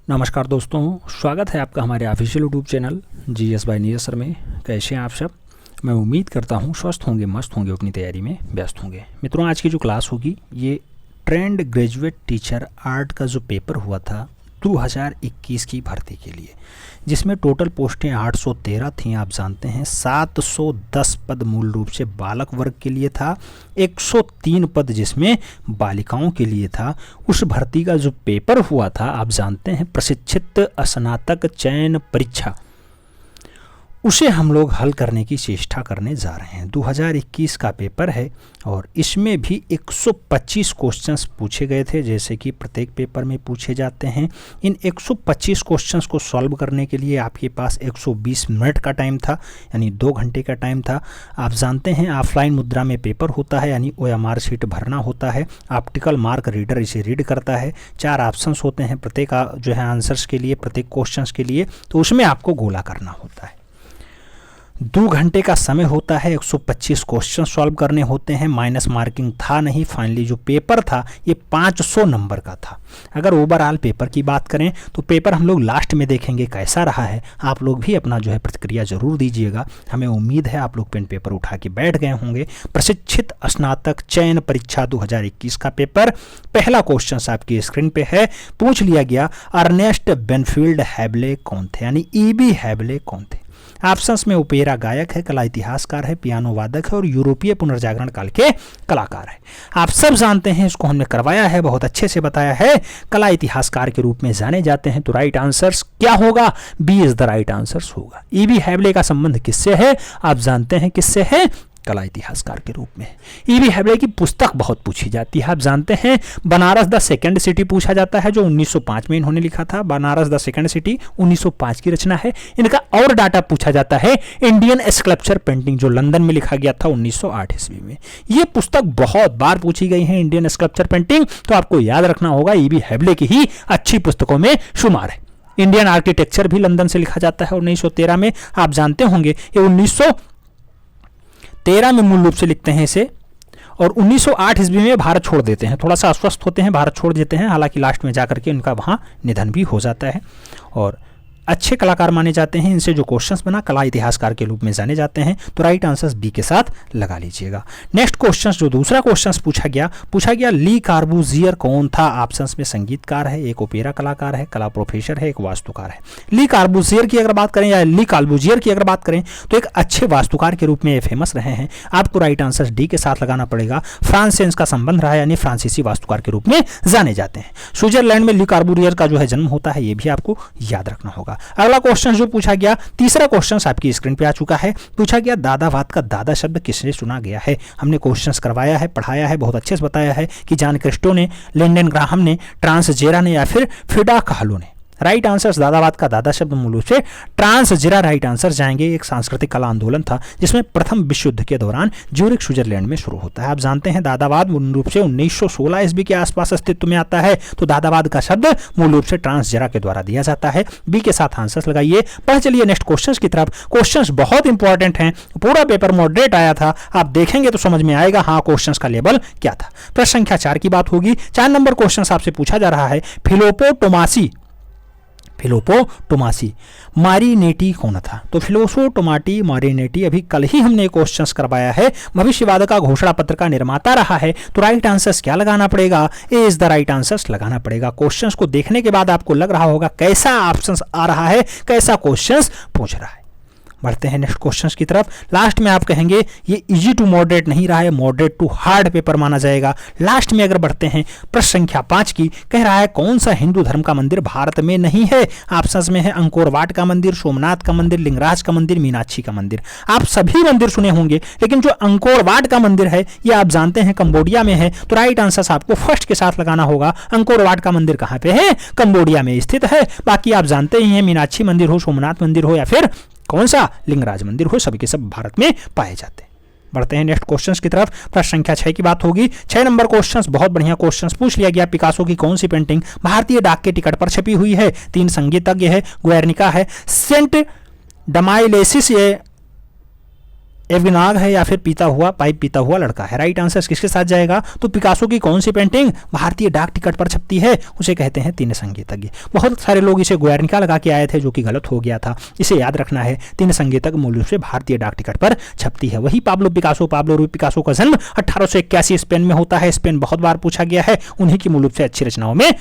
नमस्कार दोस्तों, स्वागत है आपका हमारे official YouTube channel GS bye Neeraj sir में। कैसे हैं आप सब? मैं उम्मीद करता हूं स्वस्थ होंगे, मस्त होंगे, अपनी तैयारी में व्यस्त होंगे। मित्रों, आज की जो क्लास होगी ये ट्रेंड ग्रेजुएट टीचर आर्ट का जो पेपर हुआ था 2021 की भर्ती के लिए, जिसमें टोटल पोस्टें 813 थीं। आप जानते हैं 710 पद मूल रूप से बालक वर्ग के लिए था, 103 पद जिसमें बालिकाओं के लिए था। उस भर्ती का जो पेपर हुआ था, आप जानते हैं प्रशिक्षित स्नातक चयन परीक्षा, उसे हम लोग हल करने की चेष्टा करने जा रहे हैं। 2021 का पेपर है और इसमें भी 125 क्वेश्चंस पूछे गए थे, जैसे कि प्रत्येक पेपर में पूछे जाते हैं। इन 125 क्वेश्चंस को सॉल्व करने के लिए आपके पास 120 मिनट का टाइम था, यानी 2 घंटे का टाइम था। आप जानते हैं ऑफलाइन मुद्रा में पेपर होता है, यानी OMR शीट भरना होता है। ऑप्टिकल मार्क रीडर इसे रीड करता है। 4 ऑप्शंस होते हैं प्रत्येक जो है आंसर्स के लिए, प्रत्येक क्वेश्चंस के लिए, तो उसमें आपको गोला करना होता है। 2 घंटे का समय होता है, 125 क्वेश्चन सॉल्व करने होते हैं। माइनस मार्किंग था नहीं। फाइनली जो पेपर था ये 500 नंबर का था। अगर ओवरऑल पेपर की बात करें तो पेपर हम लोग लास्ट में देखेंगे कैसा रहा है। आप लोग भी अपना जो है प्रतिक्रिया जरूर दीजिएगा। हमें उम्मीद है आप लोग पेन पेपर उठा के बैठ गए होंगे। प्रशिक्षित स्नातक चयन परीक्षा 2021 का पेपर, पहला क्वेश्चन आपकी स्क्रीन पे है। पूछ लिया गया अर्नेस्ट बेनफील्ड हैबले कौन थे, यानी EB हैबले कौन थे। ऑप्शंस में ओपेरा गायक है, कला इतिहासकार है, पियानो वादक है और यूरोपीय पुनर्जागरण काल के कलाकार है। आप सब जानते हैं, इसको हमने करवाया है, बहुत अच्छे से बताया है। कला इतिहासकार के रूप में जाने जाते हैं। तो राइट आंसर्स क्या होगा? B is the right answers होगा। EB हैबले का संबंध किससे है? आप जानते हैं किससे है? कला इतिहासकार के रूप में। EB हैबले की पुस्तक बहुत पूछी जाती है। आप जानते हैं बनारस द सेकंड सिटी पूछा जाता है, जो 1905 में इन्होंने लिखा था। बनारस द सेकंड सिटी 1905 की रचना है। इनका और डाटा पूछा जाता है इंडियन स्कल्पचर पेंटिंग, जो लंदन में लिखा गया था 1908 ईस्वी में। ये पुस्तक बहुत बार पूछी गई है, इंडियन स्कल्पचर पेंटिंग, तो आपको याद रखना होगा EB हैबले की ही अच्छी पुस्तकों में शुमार है। इंडियन आर्किटेक्चर भी लंदन से लिखा जाता है 1913 में। आप जानते होंगे ये 1913 में मूल रूप से लिखते हैं इसे, और 1908 ईस्वी में भारत छोड़ देते हैं। थोड़ा सा अस्वस्थ होते हैं, भारत छोड़ देते हैं। हालांकि लास्ट में जाकर के उनका वहाँ निधन भी हो जाता है। और अच्छे कलाकार माने जाते हैं। इनसे जो क्वेश्चंस बना कला इतिहासकार के रूप में जाने जाते हैं। तो राइट आंसर्स बी के साथ लगा लीजिएगा। नेक्स्ट क्वेश्चन, जो दूसरा क्वेश्चन पूछा गया ली कार्बूजियर कौन था? ऑप्शंस में संगीतकार है, एक ओपेरा कलाकार है, कला प्रोफेसर है, एक वास्तुकार है। ली कार्बूजियर की अगर बात करें या ली कार्बूजियर की अगर बात करें तो एक अच्छे वास्तुकार के रूप में फेमस रहे हैं। आपको राइट आंसर डी के साथ लगाना पड़ेगा। फ्रांस से इनका संबंध रहा है, यानी फ्रांसीसी वास्तुकार के रूप में जाने जाते हैं। स्विट्जरलैंड में ली कार्बूजियर का जो है जन्म होता है, ये भी आपको याद रखना होगा। अगला क्वेश्चन जो पूछा गया, तीसरा क्वेश्चन आपकी स्क्रीन पे आ चुका है। पूछा गया दादावाद का दादा शब्द किसने चुना गया है? हमने क्वेश्चंस करवाया है, पढ़ाया है, बहुत अच्छे से बताया है कि जॉन क्रिस्टो ने, लिंडन ग्राहम ने, ट्रांसजेरा ने या फिर फ्रिडा kahlo ने। राइट आंसर दादावाद का दादा शब्द मूल रूप से ट्रांसजेरा राइट आंसर जाएंगे। एक सांस्कृतिक कला आंदोलन था जिसमें प्रथम विश्व युद्ध के दौरान ज्यूरिख स्विट्जरलैंड में शुरू होता है। आप जानते हैं दादावाद मूल रूप से 1916 ईस्वी के आसपास अस्तित्व में आता है। तो दादावाद का शब्द मूल रूप से ट्रांसजेरा के द्वारा दिया जाता है। बी के साथ आंसर लगाइए। पढ़ चलिए नेक्स्ट क्वेश्चन की तरफ। क्वेश्चन बहुत इंपॉर्टेंट हैं, पूरा पेपर मॉडरेट आया था। आप देखेंगे तो समझ में आएगा हाँ क्वेश्चन का लेवल क्या था। प्रश्न संख्या 4 की बात होगी। 4 नंबर क्वेश्चन आपसे पूछा जा रहा है, फिलोपो मारिनेटी कौन था? तो फिलोसो मारिनेटी अभी कल ही हमने क्वेश्चंस करवाया है। भविष्यवाद का घोषणा पत्र का निर्माता रहा है। तो राइट आंसर्स क्या लगाना पड़ेगा? ए इज द राइट आंसर्स लगाना पड़ेगा। क्वेश्चंस को देखने के बाद आपको लग रहा होगा कैसा ऑप्शंस आ रहा है, कैसा क्वेश्चंस पूछ रहा है। बढ़ते हैं नेक्स्ट क्वेश्चंस की तरफ। लास्ट में आप कहेंगे ये इजी टू मॉडरेट नहीं रहा है, मॉडरेट टू हार्ड पेपर माना जाएगा। लास्ट में अगर बढ़ते हैं प्रश्न संख्या 5 की, कह रहा है कौन सा हिंदू धर्म का मंदिर भारत में नहीं है? ऑप्शंस में है अंकोर वाट का मंदिर, सोमनाथ का मंदिर, लिंगराज का मंदिर, मीनाक्षी का मंदिर। आप सभी मंदिर सुने होंगे, लेकिन जो अंकोर वाट का मंदिर है ये आप जानते हैं कंबोडिया में है। तो राइट आंसर आपको फर्स्ट के साथ लगाना होगा। अंकोर वाट का मंदिर कहां पे है? कंबोडिया में स्थित है। बाकी आप जानते ही हैं मीनाक्षी मंदिर हो, सोमनाथ मंदिर हो या फिर कौन सा लिंगराज मंदिर हो, सभी के सब भारत में पाए जाते हैं। बढ़ते हैं नेक्स्ट क्वेश्चंस की तरफ। प्रश्न संख्या 6 की बात होगी। 6 नंबर क्वेश्चंस बहुत बढ़िया क्वेश्चंस पूछ लिया गया। पिकासो की कौन सी पेंटिंग भारतीय डाक के टिकट पर छपी हुई है? 3 संगीतज्ञ है, गुएर्निका है, सेंट डमाइलेसिस एवनाग है या फिर पीता हुआ पाइप पीता हुआ लड़का है। राइट आंसर किसके साथ जाएगा? तो पिकासो की कौन सी पेंटिंग भारतीय डाक टिकट पर छपती है? उसे कहते हैं तीन संगीतज्ञ। बहुत सारे लोग इसे गुएर्निका लगा के आए थे जो कि गलत हो गया था। इसे याद रखना है, तीन संगीतज्ञ मूल रूप से भारतीय डाक टिकट पर छपती है। वही पाब्लो रूई पिकासो का जन्म 1881 स्पेन में होता है। स्पेन बहुत बार पूछा गया है, उन्हीं की मूल रूप से अच्छी रचनाओं में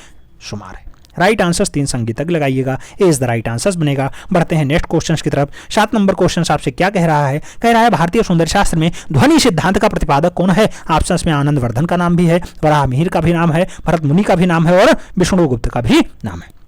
शुमार है। राइट आंसर तीन संगीतज्ञ लगाइएगा, ए इज द राइट आंसर बनेगा। बढ़ते हैं नेक्स्ट क्वेश्चन की तरफ। 7 नंबर क्वेश्चन आपसे क्या कह रहा है? कह रहा है भारतीय सौंदर्य शास्त्र में ध्वनि सिद्धांत का प्रतिपादक कौन है? ऑप्शंस में आनंद वर्धन का नाम भी है, वराह मिहिर का भी नाम है, भरत मुनि का भी नाम है और विष्णुगुप्त का भी नाम है।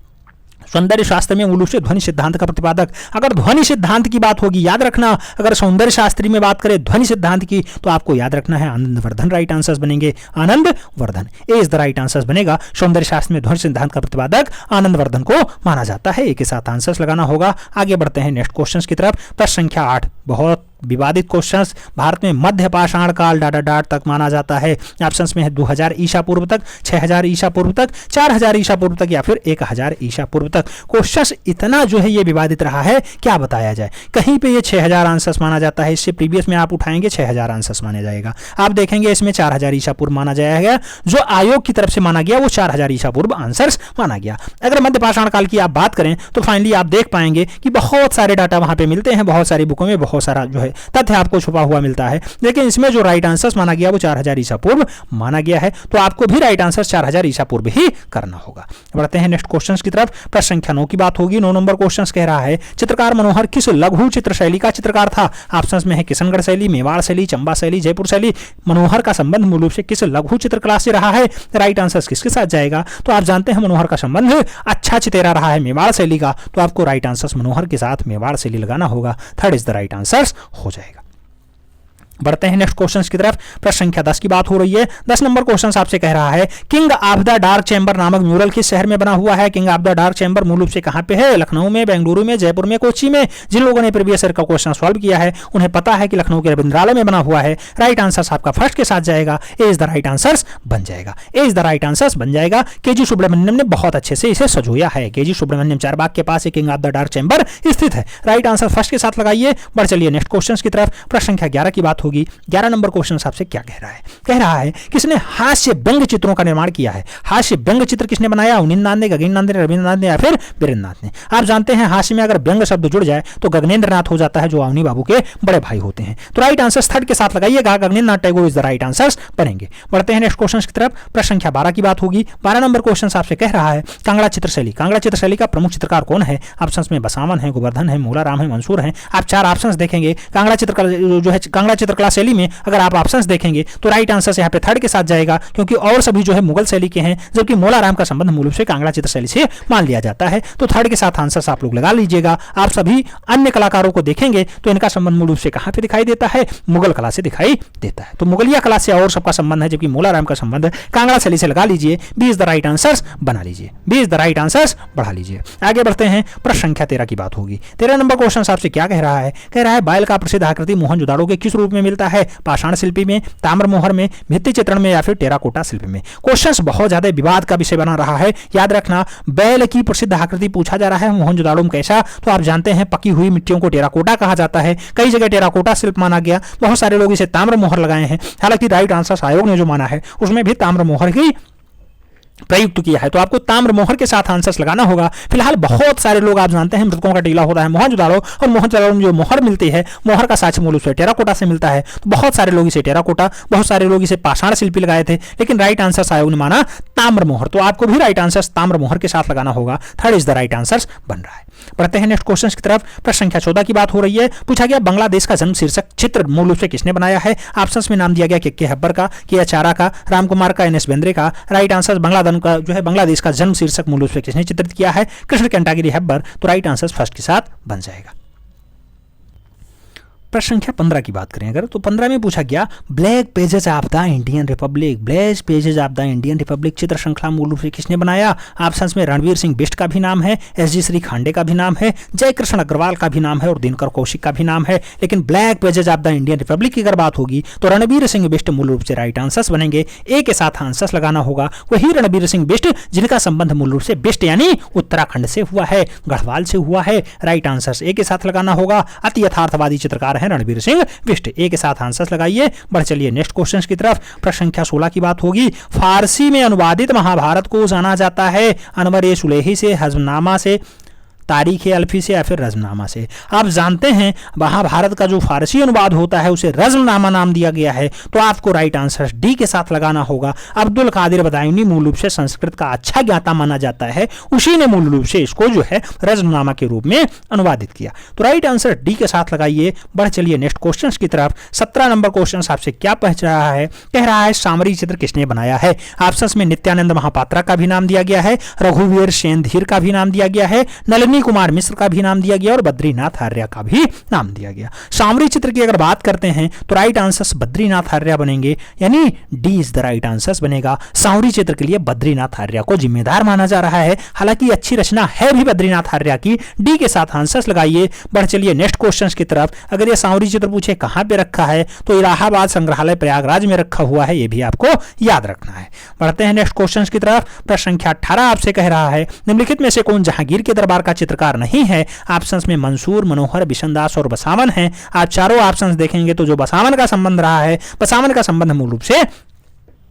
सौंदर्य शास्त्र में मूल रूप से ध्वनि सिद्धांत का प्रतिपादक, अगर ध्वनि सिद्धांत की बात होगी याद रखना, अगर सौंदर्य शास्त्री में बात करें ध्वनि सिद्धांत की तो आपको याद रखना है आनंद वर्धन। राइट आंसर बनेंगे आनंद वर्धन, ए इज द राइट आंसर बनेगा। सौंदर्य शास्त्र में ध्वनि सिद्धांत का प्रतिपादक आनंद वर्धन को माना जाता है। एक के साथ आंसर्स लगाना होगा। आगे बढ़ते हैं नेक्स्ट क्वेश्चन की तरफ। प्रश्न संख्या 8 बहुत विवादित क्वेश्चंस। भारत में मध्य पाषाण काल डाट तक माना जाता है। ऑप्शंस में है 2000 ईसा पूर्व तक, 6000 ईसा पूर्व तक, 4000 ईसा पूर्व तक या फिर 1000 ईसा पूर्व तक। क्वेश्चंस इतना जो है ये विवादित रहा है, क्या बताया जाए। कहीं पे ये 6000 आंसर्स माना जाता है, इससे प्रीवियस में आप उठाएंगे 6000 आंसर्स माना जाएगा। आप देखेंगे इसमें 4000 ईसा पूर्व माना जाएगा, जो आयोग की तरफ से माना गया वो 4000 ईसा पूर्व आंसर्स माना गया। अगर मध्य पाषाण काल की आप बात करें तो फाइनली आप देख पाएंगे कि बहुत सारे डाटा वहां पे मिलते हैं, बहुत सारी बुकों में बहुत सारा जो है तथ्य आपको छुपा हुआ मिलता है, लेकिन इसमें जो राइट आंसर माना गया वो 4000 ईसा पूर्व माना गया है। तो आपको भी राइट आंसर 4000 ईसा पूर्व ही करना होगा। बढ़ते हैं नेक्स्ट क्वेश्चन की तरफ। प्रश्न संख्या 9 की बात होगी। 9 नंबर क्वेश्चन कह रहा है चित्रकार मनोहर किस लघु चित्र शैली का चित्रकार था? ऑप्शंस में है किशनगढ़ शैली, मेवाड़ शैली, चंबा शैली, जयपुर शैली। मनोहर का संबंध मूल रूप से किस लघु चित्रकला से रहा है? राइट आंसर किसके साथ जाएगा? तो आप जानते हैं मनोहर का संबंध अच्छा चितेरा रहा है मेवाड़ शैली का, तो आपको राइट आंसर मनोहर के साथ मेवाड़ शैली लगाना होगा। Third is the right answer हो जाएगा। बढ़ते हैं नेक्स्ट क्वेश्चन की तरफ। प्रश्न संख्या 10 की बात हो रही है। 10 नंबर क्वेश्चन आपसे कह रहा है king of the dark chamber नामक म्यूरल किस शहर में बना हुआ है? King of the dark chamber मूल रूप से कहां पे है? लखनऊ में, बेंगलुरु में, जयपुर में, कोच्चि में। जिन लोगों ने प्रीवियस ईयर का क्वेश्चन सॉल्व किया है उन्हें पता है कि लखनऊ के रविंद्रालय में बना हुआ है। राइट आंसर आपका फर्स्ट के साथ जाएगा, ए इज द राइट आंसर बन जाएगा। ए इज द राइट आंसर बन जाएगा। केजी सुब्रमण्यम ने बहुत अच्छे से इसे सजोया है। केजी सुब्रमण्यम चारबाग के पास king of the dark chamber स्थित है। राइट आंसर फर्स्ट के साथ लगाइए। बढ़ चलिए नेक्स्ट क्वेश्चन की तरफ। प्रश्न संख्या 11 की बात होगी। 11 नंबर क्वेश्चन आपसे क्या कह रहा है? कह रहा है किसने हास्य व्यंग चित्रों का निर्माण किया है? हास्य व्यंग चित्र किसने बनाया? उनिंदनाथ ने, गगनेंद्रनाथ ने, रविंद्रनाथ ने या फिर वीरेंद्रनाथ ने? आप जानते हैं हास्य में अगर व्यंग शब्द जुड़ जाए तो गगनेंद्रनाथ हो जाता है, जो अवनी बाबू के बड़े भाई होते हैं। तो राइट आंसर थर्ड के साथ लगाइएगा, Gaganendranath Tagore is the right answer बनेंगे। बढ़ते हैं नेक्स्ट क्वेश्चन की तरफ। प्रश्न संख्या 12 की बात होगी। 12 नंबर क्वेश्चन आपसे कह रहा है कांगड़ा चित्रशैली। कांगड़ा चित्रशैली का प्रमुख चित्रकार कौन है? ऑप्शंस में बसावन है, गोवर्धन है, मूलाराम है, मंसूर है। आप 4 ऑप्शंस देखेंगे। कांगड़ा चित्रकला जो है कांगड़ा चित्रकला शैली में अगर आप ऑप्शंस देखेंगे तो राइट आंसर यहाँ पे थर्ड के साथ जाएगा, क्योंकि और सभी जो है मुगल शैली के हैं, जबकि मोलाराम का संबंध मूल रूप से कांगड़ा चित्र शैली से मान लिया जाता है। तो थर्ड के साथ आंसर आप लोग लगा लीजिएगा। आप सभी अन्य कलाकारों को देखेंगे तो इनका संबंध मूल रूप से कहां पे दिखाई देता है? मुगल कला से दिखाई देता है। तो मुगलिया कला से और सबका संबंध है, जबकि मोलाराम का संबंध कांगड़ा शैली से लगा लीजिए। B is the right answer बना लीजिए, b is the right answer बढ़ा लीजिए। आगे बढ़ते हैं। प्रश्न संख्या 13 की बात होगी। 13 नंबर क्वेश्चन आपसे क्या कह रहा है? कह रहा है बायल का प्रसिद्ध आकृति मोहनजोदाड़ो के किस रूप में मिलता है? पाषाण शिल्पी में, ताम्र मोहर में, भित्ति चित्रण में या फिर टेराकोटा शिल्प में? क्वेश्चंस बहुत ज्यादा विवाद का विषय बना रहा है। याद रखना, बैल की प्रसिद्ध आकृति पूछा जा रहा है मोहनजोदाड़ो में कैसा? तो आप जानते हैं पकी हुई मिट्टियों को टेराकोटा कहा जाता है। कई जगह टेराकोटा शिल्प माना गया, बहुत सारे लोग इसे ताम्र मोहर लगाए हैं। हालांकि राइट आंसर आयोग ने जो माना है उसमें भी ताम्र मोहर ही प्रयुक्त किया है। तो आपको ताम्र मोहर के साथ आंसर्स लगाना होगा। फिलहाल बहुत सारे लोग आप जानते हैं मृतकों का टीला होता है मोहनजोदाड़ो, और मोहनजोदाड़ो में जो मोहर मिलती है, मोहर का साक्ष्य मूल रूप से टेराकोटा से मिलता है। तो बहुत सारे लोग इसे टेराकोटा, बहुत सारे लोग इसे पाषाण शिल्पी लगाए थे, लेकिन राइट आंसर आयोग ने माना ताम्र मोहर। तो आपको भी राइट आंसर ताम्र मोहर के साथ लगाना होगा। Third is the right answer बन रहा है। बढ़ते हैं नेक्स्ट क्वेश्चन की तरफ। प्रश्न संख्या 14 की बात हो रही है। पूछा गया बांग्लादेश का जन्म शीर्षक चित्र मूल रूप से किसने बनाया है? ऑप्शंस में नाम दिया गया के हब्बर का, के आचारा का, रामकुमार का, एनएस बेंद्रे का। राइट आंसर बांग्लादेश का जो है बांग्लादेश का जन्म शीर्षक मूल रूप से किसने चित्रित किया है? कृष्ण कैंटागिरी हेब्बर। तो राइट आंसर फर्स्ट के साथ बन जाएगा। प्रश्न संख्या 15 की बात करें अगर, तो 15 में पूछा गया black pages of the Indian Republic. Black pages of the Indian Republic चित्र श्रृंखला मूल रूप से किसने बनाया? ऑप्शंस में रणवीर सिंह बिष्ट का भी नाम है, एसजी श्री खांडे का भी नाम है, जय कृष्ण अग्रवाल का भी नाम है और दिनकर कौशिक का भी नाम है। लेकिन black pages of the Indian Republic की अगर बात होगी तो रणवीर सिंह बिष्ट मूल रूप से राइट आंसर बनेंगे। ए के साथ आंसर लगाना होगा। वही रणवीर सिंह बिष्ट जिनका संबंध मूल रूप से बिष्ट यानी उत्तराखंड से हुआ है, गढ़वाल से हुआ है। राइट आंसर ए के साथ लगाना होगा। अति यथार्थवादी चित्रकार हैं रणवीर सिंह बिष्ट। ए के साथ आंसर लगाइए, बढ़ चलिए नेक्स्ट क्वेश्चन की तरफ। प्रश्न संख्या 16 की बात होगी। फारसी में अनुवादित महाभारत को जाना जाता है अनवर सुलेही से, हज़मनामा से, तारीख अल्फी से या फिर रज़मनामा से। आप जानते हैं महाभारत का जो फारसी अनुवाद होता है उसे रज़मनामा नाम दिया गया है, तो आपको राइट आंसर डी के साथ लगाना होगा। अब्दुल कादिर बदायूनी मूल रूप से संस्कृत का अच्छा ज्ञाता माना जाता है, उसी ने मूल रूप से इसको जो है रज़मनामा के रूप में अनुवादित किया, तो राइट आंसर डी के साथ लगाइए। बढ़ चलिए नेक्स्ट क्वेश्चन की तरफ। 17 नंबर क्वेश्चन आपसे क्या पूछ रहा है, कह रहा है सामरी चित्र किसने बनाया है। ऑप्शंस में नित्यानंद महापात्रा का भी नाम दिया गया है, रघुवीर सेनधीर का भी नाम दिया गया है, नलिनी कुमार मिश्र का भी नाम दिया गया और बद्रीनाथ आर्य का भी नाम दिया गया। सामरी चित्र की अगर बात करते हैं तो राइट आंसर बद्रीनाथ आर्य बनेंगे, यानी D is the right answer बनेगा। सामरी चित्र के लिए बद्रीनाथ आर्य को जिम्मेदार माना जा रहा है, हालांकि अच्छी रचना है भी बद्रीनाथ आर्य की। डी के साथ आंसर लगाइए। बढ़ चलिए नेक्स्ट क्वेश्चन की तरफ। अगर ये सामरी चित्र पूछे कहां पे रखा है तो इलाहाबाद संग्रहालय प्रयागराज में रखा हुआ है, ये भी आपको याद रखना है। बढ़ते हैं नेक्स्ट क्वेश्चन की तरफ। प्रश्न संख्या 18 आपसे कह रहा है निम्नलिखित में से कौन जहांगीर के दरबार का चित्रकार नहीं है। ऑप्शंस में मंसूर, मनोहर, बिशनदास और बसावन हैं। आप चारों ऑप्शंस देखेंगे तो जो बसावन का संबंध रहा है, बसावन का संबंध मूल रूप से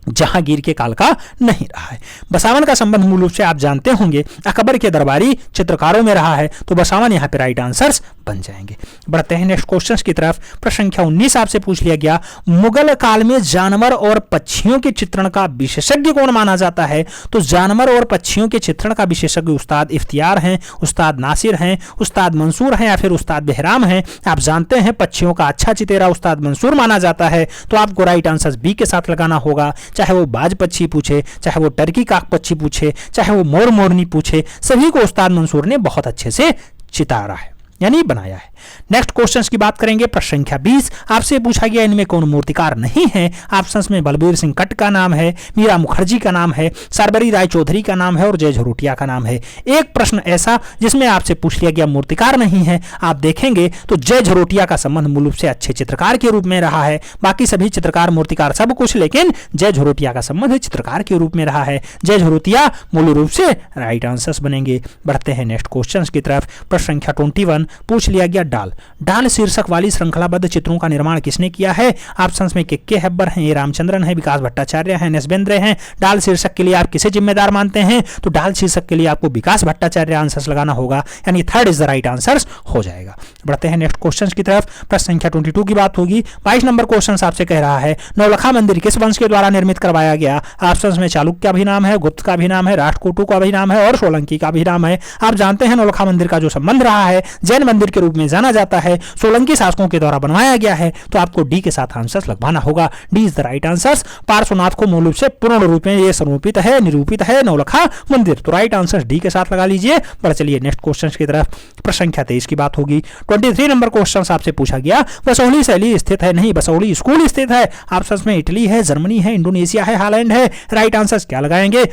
जहांगीर के काल का नहीं रहा है। बसावन का संबंध मूल रूप से आप जानते होंगे अकबर के दरबारी चित्रकारों में रहा है, तो बसावन यहाँ पे राइट आंसर्स बन जाएंगे। बढ़ते हैं नेक्स्ट क्वेश्चन की तरफ। प्रश्न संख्या 19 आपसे पूछ लिया गया, मुगल काल में जानवर और पक्षियों के चित्रण का विशेषज्ञ कौन माना जाता है। तो जानवर और पक्षियों के चित्रण का विशेषज्ञ उस्ताद इफ्तियार हैं, उस्ताद नासिर हैं, उस्ताद मंसूर हैं या फिर उस्ताद बेहराम हैं। आप जानते हैं पक्षियों का अच्छा चितेरा उस्ताद मंसूर माना जाता है, तो आपको राइट आंसर बी के साथ लगाना होगा। चाहे वो बाज पक्षी पूछे, चाहे वो टर्की काक पक्षी पूछे, चाहे वो मोर मोरनी पूछे, सभी को उस्ताद मंसूर ने बहुत अच्छे से चितारा है, यानी बनाया है। नेक्स्ट क्वेश्चंस की बात करेंगे। प्रश्न संख्या 20 आपसे पूछा गया इनमें कौन मूर्तिकार नहीं है। ऑप्शंस में बलबीर सिंह कट का नाम है, मीरा मुखर्जी का नाम है, सरबरी राय चौधरी का नाम है और जय झरोटिया का नाम है। एक प्रश्न ऐसा जिसमें आपसे पूछ लिया गया मूर्तिकार नहीं है, आप देखेंगे तो जय झरोटिया का संबंध मूल रूप से अच्छे चित्रकार के रूप में रहा है। बाकी सभी चित्रकार मूर्तिकार सब कुछ, लेकिन जय झरोटिया का संबंध चित्रकार के रूप में रहा है। जय झरोटिया मूल रूप से राइट आंसर्स बनेंगे। बढ़ते हैं नेक्स्ट क्वेश्चन की तरफ। प्रश्न संख्या 21 पूछ लिया गया डाल शीर्षक वाली श्रृंखलाबद्ध चित्रों का निर्माण किसने किया है। ऑप्शंस में के हेब्बर हैं, ए रामचंद्रन है, विकास भट्टाचार्य हैं, नसबेंद्र हैं। डाल शीर्षक के लिए आप किसे जिम्मेदार मानते हैं, तो डाल शीर्षक के लिए आपको विकास भट्टाचार्य आंसर लगाना होगा, यानी third is the right answer हो जाएगा। बढ़ते हैं नेक्स्ट क्वेश्चन की तरफ। प्रश्न संख्या 22 की बात होगी। 22 नंबर क्वेश्चन आपसे कह रहा है नौलखा मंदिर किस वंश के द्वारा निर्मित करवाया गया। ऑप्शंस में चालुक्य का भी नाम है, गुप्त का भी नाम है, राष्ट्रकूटों का भी नाम है और सोलंकी का भी नाम है। आप जानते हैं नौलखा मंदिर का जो संबंध रहा है जैन मंदिर के रूप में जाना जाता है, सोलंकी शासकों के द्वारा बनवाया गया है, तो आपको डी के साथ आंसर लगवाना होगा। D is the right answer. Parshvanath को मूल रूप से पूर्ण रूप में ये समर्पित है, निरूपित है नौलखा मंदिर, तो राइट आंसर डी के साथ लगा लीजिए। बढ़ चलिए नेक्स्ट क्वेश्चन की तरफ। प्रश्न संख्या 23 की बात होगी। 23 नंबर क्वेश्चन आपसे पूछा गया बसौली शैली स्थित है, नहीं बसौली स्कूल स्थित है। ऑप्शंस में इटली है, जर्मनी है, इंडोनेशिया है, हालैंड है। राइट आंसर क्या लगाएंगे,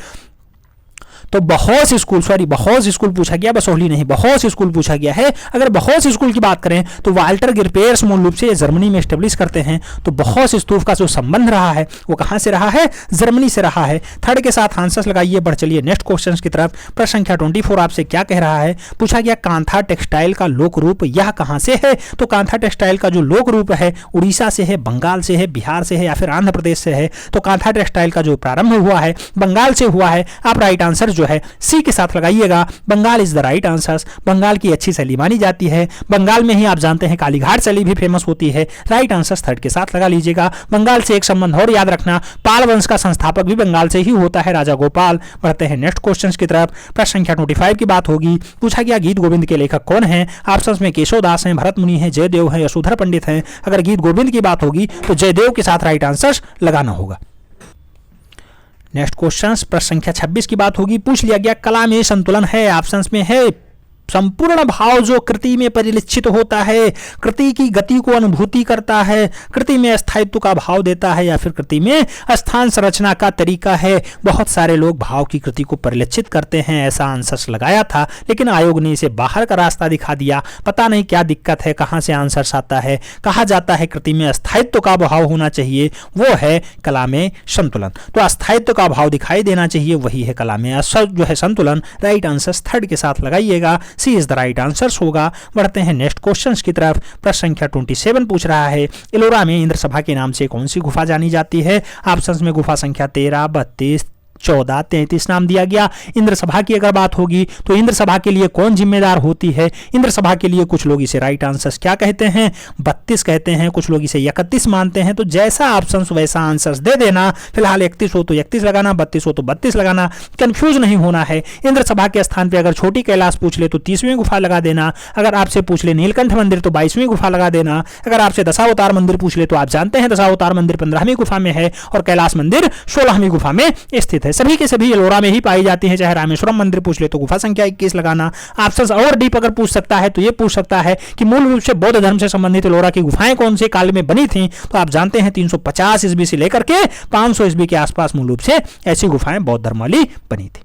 तो बहौस स्कूल पूछा गया, बसौली नहीं, बहौस स्कूल पूछा गया है। अगर बहौस स्कूल की बात करें तो वाल्टर गिरपेयर्स मूल रूप से जर्मनी में एस्टेब्लिश करते हैं, तो बहौस स्तूप का जो संबंध रहा है वो कहां से रहा है, जर्मनी से रहा है। थर्ड के साथ आंसर लगाइए। बढ़ चलिए नेक्स्ट क्वेश्चन की तरफ। प्रश्न संख्या 24 आपसे क्या कह रहा है, पूछा गया कांथा टेक्सटाइल का लोक रूप यह कहां से है। तो कांथा टेक्सटाइल का जो लोक रूप है उड़ीसा से है, बंगाल से है, बिहार से है या फिर आंध्र प्रदेश से है। तो कांथा टेक्सटाइल का जो प्रारंभ हुआ है बंगाल से हुआ है। आप राइट आंसर जो है सी के साथ लगाइएगा। Bengal is the right answer. Bengal की अच्छी शैली मानी जाती है, बंगाल में ही आप जानते हैं कालीघाट शैली भी फेमस होती है। राइट आंसर थर्ड के साथ लगा लीजिएगा। बंगाल से एक संबंध और याद रखना, पाल वंश का संस्थापक भी बंगाल से ही होता है, राजा गोपाल। बढ़ते हैं नेक्स्ट क्वेश्चन की तरफ। प्रश्न संख्या 25 की बात होगी। पूछा गया गीत गोविंद के लेखक कौन है। ऑप्शंस में केशव दास हैं, भरत मुनि हैं, जयदेव हैं, यशोधर पंडित हैं। अगर गीत गोविंद की बात होगी तो जयदेव के साथ राइट आंसर लगाना होगा। नेक्स्ट क्वेश्चन प्रश्न संख्या 26 की बात होगी। पूछ लिया गया कला में संतुलन है। ऑप्शंस में है संपूर्ण भाव जो कृति में परिलक्षित होता है, कृति की गति को अनुभूति करता है, कृति में स्थायित्व का भाव देता है या फिर कृति में स्थान संरचना का तरीका है। बहुत सारे लोग भाव की कृति को परिलक्षित करते हैं, ऐसा आंसर लगाया था, लेकिन आयोग ने इसे बाहर का रास्ता दिखा दिया। पता नहीं क्या दिक्कत है, कहां से आंसर आता है। कहा जाता है कृति में स्थायित्व का भाव होना चाहिए, वो है कला में संतुलन। तो अस्थायित्व का भाव दिखाई देना चाहिए, वही है कला में जो है संतुलन। राइट आंसर थर्ड के साथ लगाइएगा। सी इज द राइट आंसर होगा। बढ़ते हैं नेक्स्ट क्वेश्चन की तरफ। प्रश्न संख्या 27 पूछ रहा है, एलोरा में इंद्र सभा के नाम से कौन सी गुफा जानी जाती है? ऑप्शंस में गुफा संख्या 13, 32, 14, 33 नाम दिया गया। इंद्र सभा की अगर बात होगी तो इंद्र सभा के लिए कौन जिम्मेदार होती है? इंद्र सभा के लिए कुछ लोग इसे राइट आंसर्स क्या कहते हैं? 32 कहते हैं, कुछ लोग इसे 31 मानते हैं। तो जैसा ऑप्शन वैसा आंसर्स दे देना। फिलहाल 31 हो तो 31 लगाना, 32 हो तो 32 लगाना, कंफ्यूज नहीं होना है। इंद्र सभा के स्थान पर अगर छोटी कैलाश पूछ ले तो 30वीं गुफा लगा देना। अगर आपसे पूछ ले नीलकंठ मंदिर तो 22वीं गुफा लगा देना। अगर आपसे दशावतार मंदिर पूछ ले तो आप जानते हैं दशावतार मंदिर 15वीं गुफा में है और कैलाश मंदिर 16वीं गुफा में स्थित है। सभी के सभी एलोरा में ही पाई जाती हैं। चाहे रामेश्वरम मंदिर पूछ ले तो गुफा संख्या 21 लगाना। ऑप्शंस और डीप अगर पूछ सकता है तो ये पूछ सकता है कि मूल रूप से बौद्ध धर्म से संबंधित एलोरा की गुफाएं कौन से काल में बनी थी? तो आप जानते हैं 350 ईस्वी से लेकर के 500 ईस्वी के आसपास मूल रूप से ऐसी गुफाएं बौद्ध धर्म वाली बनी थी।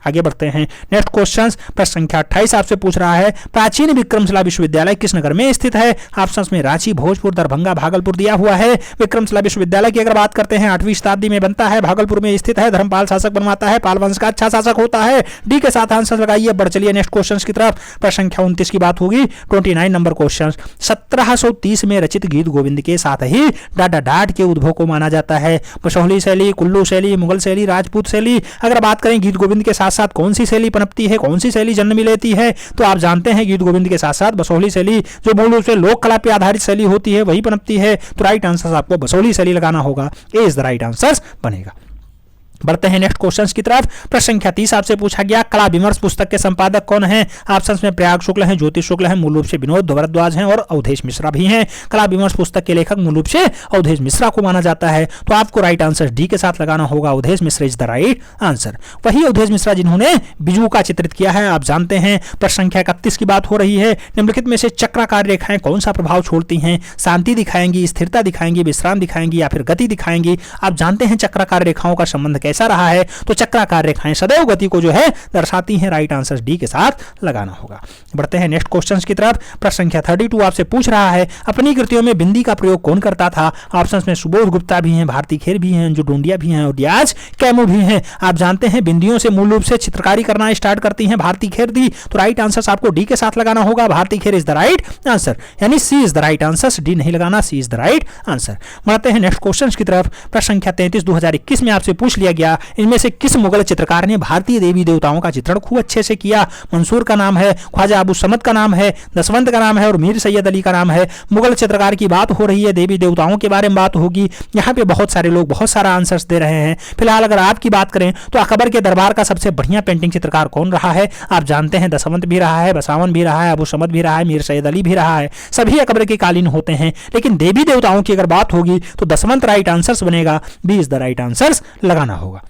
आगे बढ़ते हैं नेक्स्ट क्वेश्चन। प्रश्न संख्या 28 आपसे पूछ रहा है, प्राचीन विक्रमशिला विश्वविद्यालय किस नगर में स्थित है? ऑप्शंस में रांची, भोजपुर, दरभंगा, भागलपुर दिया हुआ है। विक्रमशिला विश्वविद्यालय की अगर बात करते हैं 8वीं शताब्दी में बनता है, भागलपुर में स्थित है, धर्मपाल शासक बनवाता है, पाल वंश का अच्छा शासक होता है। डी के साथ आंसर लगाइए। बढ़ चलिए नेक्स्ट क्वेश्चन की तरफ। प्रश्न संख्या 29 की बात होगी। 29 नंबर क्वेश्चन। 1730 में रचित गीत गोविंद के साथ ही डाडा डाट के उद्भव को माना जाता है। बसोहली शैली, कुल्लू शैली, मुगल शैली, राजपूत शैली। अगर बात करें गीत गोविंद के साथ साथ कौन सी शैली पनपती है, कौन सी शैली जन्म लेती है? तो आप जानते हैं गीत गोविंद के साथ साथ बसोहली शैली जो मूल रूप से लोक कला पर आधारित शैली होती है वही पनपती है। तो राइट आंसर आपको बसोहली शैली लगाना होगा। ए इज द राइट आंसर बनेगा। बढ़ते हैं नेक्स्ट क्वेश्चंस की तरफ। प्रश्न संख्या 30 आपसे पूछा गया, कला विमर्श पुस्तक के संपादक कौन है? ऑप्शंस में प्रयाग शुक्ल हैं, ज्योतिष शुक्ल हैं, मूल रूप से विनोद भारद्वाज हैं और अवधेश मिश्रा भी हैं। कला विमर्श पुस्तक के लेखक मूल रूप से अवधेश मिश्रा को माना जाता है। तो आपको राइट आंसर डी के साथ लगाना होगा। Awadhesh Mishra is the right answer. वही अवधेश मिश्रा जिन्होंने बिजू का चित्रित किया है। आप जानते हैं प्रश्न संख्या 31 की बात हो रही है। निम्नलिखित में से चक्राकार रेखाएं कौन सा प्रभाव छोड़ती हैं? शांति दिखाएंगी, स्थिरता दिखाएंगी, विश्राम दिखाएंगी या फिर गति दिखाएंगी? आप जानते हैं चक्राकार रेखाओं का संबंध कैसा रहा है? तो चक्राकार रेखाएं सदैव गति को जो है दर्शाती हैं। राइट आंसर डी के साथ लगाना होगा। बढ़ते हैं नेक्स्ट क्वेश्चन की तरफ। प्रश्न संख्या 32 आपसे पूछ रहा है, अपनी कृतियों में बिंदी का प्रयोग कौन करता था? ऑप्शंस में सुबोध गुप्ता भी हैं, भारती खेर भी हैं, जो डोंडिया भी हैं और डियाज कैमू भी हैं। आप जानते हैं बिंदियों से मूल रूप से चित्रकारी करना स्टार्ट करती हैं भारती खेर दी। तो राइट आंसर आपको डी के साथ लगाना होगा। Bharti Kher is the right answer, यानी C is the right answer. D नहीं लगाना, C is the right answer. बढ़ते हैं नेक्स्ट क्वेश्चन की तरफ। प्रश्न संख्या 33 2021 में आपसे पूछ लिया गया, इनमें से किस मुगल चित्रकार ने भारतीय देवी देवताओं का चित्रण खूब अच्छे से किया? मंसूर का नाम है, ख्वाजा अबू समद का नाम है, दसवंत का नाम है और मीर सैयद अली का नाम है। मुगल चित्रकार की बात हो रही है, देवी देवताओं के बारे में बात होगी। यहाँ पे बहुत सारे लोग बहुत सारा आंसर्स दे रहे हैं। फिलहाल अगर आपकी बात करें तो अकबर के दरबार का सबसे बढ़िया पेंटिंग चित्रकार कौन रहा है? आप जानते हैं दसवंत भी रहा है, बसावन भी रहा है, अबू समद भी रहा है, मीर सैयद अली भी रहा है। सभी अकबर के कालीन होते हैं, लेकिन देवी देवताओं की अगर बात होगी तो दसवंत राइट आंसर बनेगा। B is the right answer लगाना होगा।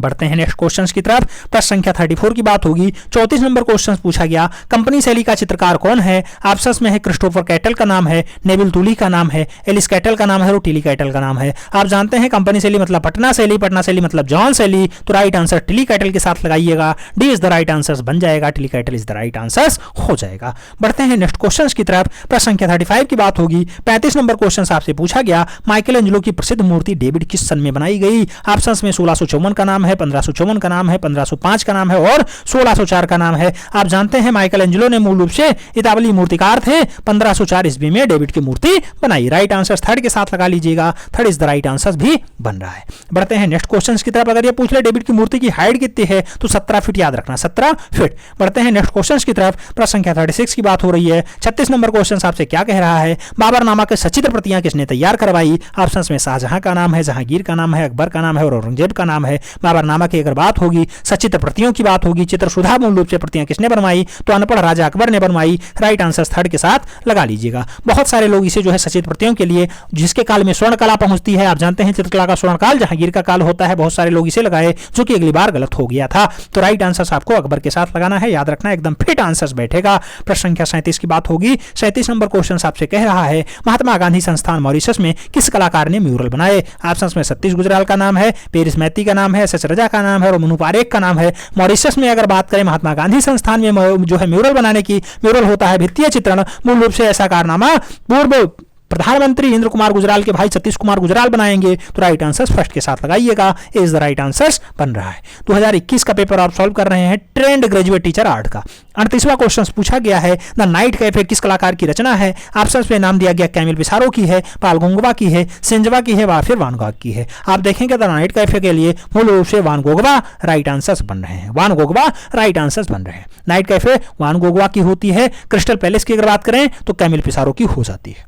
बढ़ते हैं नेक्स्ट क्वेश्चंस की तरफ। प्रश्न संख्या 34 की बात होगी। 34 नंबर क्वेश्चन पूछा गया, कंपनी शैली का चित्रकार कौन है? ऑप्शंस में है क्रिस्टोफर कैटल का नाम है, नेविल तुली का नाम है, एलिस कैटल का नाम है और टिली कैटल का नाम है। आप जानते हैं कंपनी शैली मतलब पटना शैली, पटना शैली मतलब जॉन शैली। तो राइट आंसर टिली कैटल के साथ लगाइएगा। D is the right answer बन जाएगा। Tilly cattle is the right answer हो जाएगा। बढ़ते हैं नेक्स्ट क्वेश्चन की तरफ। प्रश्न संख्या 35 की बात होगी। 35 नंबर क्वेश्चन आपसे पूछा गया, माइकल एंजेलो की प्रसिद्ध मूर्ति डेविड किस सन में बनाई गई? ऑप्शंस में 1654 का नाम है, 1554 का नाम है, 1505 का नाम है और 1604 का नाम है। आप जानते हैं माइकल एंजेलो ने मूल रूप से इतालवी मूर्तिकार थे। 1504 ईस्वी में डेविड की मूर्ति बनाई। राइट आंसर थर्ड के साथ लगा लीजिएगा। Third is the right answer भी बन रहा है। बढ़ते हैं नेक्स्ट क्वेश्चन की तरफ। अगर ये पूछ ले डेविड की मूर्ति की हाइट कितनी है तो 17 फीट याद रखना, 17 फीट। बढ़ते हैं नेक्स्ट क्वेश्चन की तरफ। प्रश्न संख्या 36 की बात हो रही है। 36 नंबर क्वेश्चन आपसे क्या कह रहा है, बाबरनामा के सचित्र प्रतियां किसने तैयार करवाई? ऑप्शंस में शाहजहां का नाम है, जहांगीर का नाम है, अकबर का नाम है और औरंगजेब का नाम है। बाबरनामा की अगर बात होगी, सचित्र प्रतियों की बात होगी, चित्रसुधा मूल रूप से प्रतियां किसने बनवाई? तो अनपढ़ राजा अकबर ने बनवाई। राइट आंसर थर्ड के साथ लगा लीजिएगा। बहुत सारे लोग इसे जो है सचित्र प्रतियों के लिए, जिसके काल में स्वर्ण कला पहुंचती है, आप जानते हैं चित्रकला का स्वर्ण काल जहांगीर का काल होता है, बहुत सारे लोग इसे लगाए, जो कि अगली बार गलत हो गया था। तो राइट आंसर आपको अकबर के साथ लगाना है, याद रखना, एकदम फिट आंसर बैठेगा। प्रश्न संख्या 37 की बात होगी। 37 नंबर क्वेश्चन आपसे कह रहा है, महात्मा गांधी संस्थान मॉरिशस में किस कलाकार ने म्यूरल बनाए? ऑप्शंस में सतीश गुजराल का नाम है, पेरिस मैती का नाम है, एस एस रजा का नाम है और मनु पारेख का नाम है। मॉरिशस में अगर बात करें महात्मा गांधी संस्थान में जो है म्यूरल बनाने की, म्यूरल होता है भित्तीय चित्रण। मूल रूप से ऐसा कारनामा पूर्व प्रधानमंत्री इंद्र कुमार गुजराल के भाई सतीश कुमार गुजराल बनाएंगे, तो राइट आंसर फर्स्ट के साथ लगाइएगा, इज द राइट आंसर बन रहा है। 2021 का पेपर आप सॉल्व कर रहे हैं ट्रेंड ग्रेजुएट टीचर आर्ट का। 38वां क्वेश्चन पूछा गया है, द नाइट कैफे किस कलाकार की रचना है? ऑप्शंस में नाम दिया गया कैमिल पिसारो की है, पाल गोंगवा की है, सेंजवा की है व फिर वान गॉग की है। आप देखेंगे द नाइट कैफे के लिए मूल रूप से वान गोगवा राइट आंसर्स बन रहे हैं, वान गोगवा राइट आंसर्स बन रहे हैं। नाइट कैफे वान गोगवा की होती है, क्रिस्टल पैलेस की अगर बात करें तो कैमिल पिसारो की हो जाती है।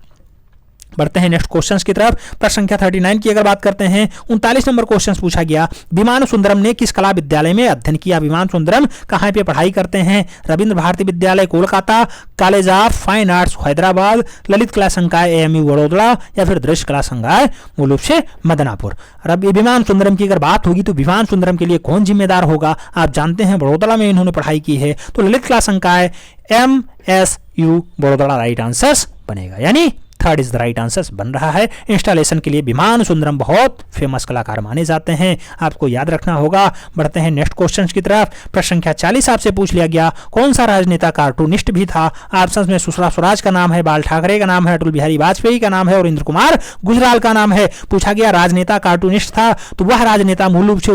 बढ़ते हैं नेक्स्ट क्वेश्चंस की तरफ। प्रश्न संख्या 39 की अगर बात करते हैं, 39 नंबर क्वेश्चन पूछा गया, विमान सुंदरम ने किस कला विद्यालय में अध्ययन किया? विमान सुंदरम कहां पे पढ़ाई करते हैं? रविंद्र भारती विद्यालय Kolkata, college of fine arts Hyderabad, Lalit कला संकाय AMU बड़ोदरा या फिर दृश्य कला संकाय मूल रूप से मदनापुर। विमान सुंदरम की अगर बात होगी तो विमान सुंदरम के लिए कौन जिम्मेदार होगा? आप जानते हैं बड़ोदरा में इन्होंने पढ़ाई की है, तो ललित कला संकाय MSU बड़ोदरा राइट आंसर बनेगा, यानी third is the right answer बन रहा है। इंस्टॉलेशन के लिए विमान सुंदरम बहुत फेमस कलाकार माने जाते हैं, आपको याद रखना होगा। बढ़ते हैं नेक्स्ट क्वेश्चन की तरफ। प्रश्न संख्या 40 आपसे पूछ लिया गया, कौन सा राजनेता कार्टूनिस्ट भी था? ऑप्शंस में सुषमा स्वराज का नाम है, बाल ठाकरे का नाम है, अटल बिहारी वाजपेयी का नाम है और इंद्र कुमार गुजराल का नाम है। पूछा गया राजनेता कार्टूनिस्ट था, तो वह राजनेता मूल रूप से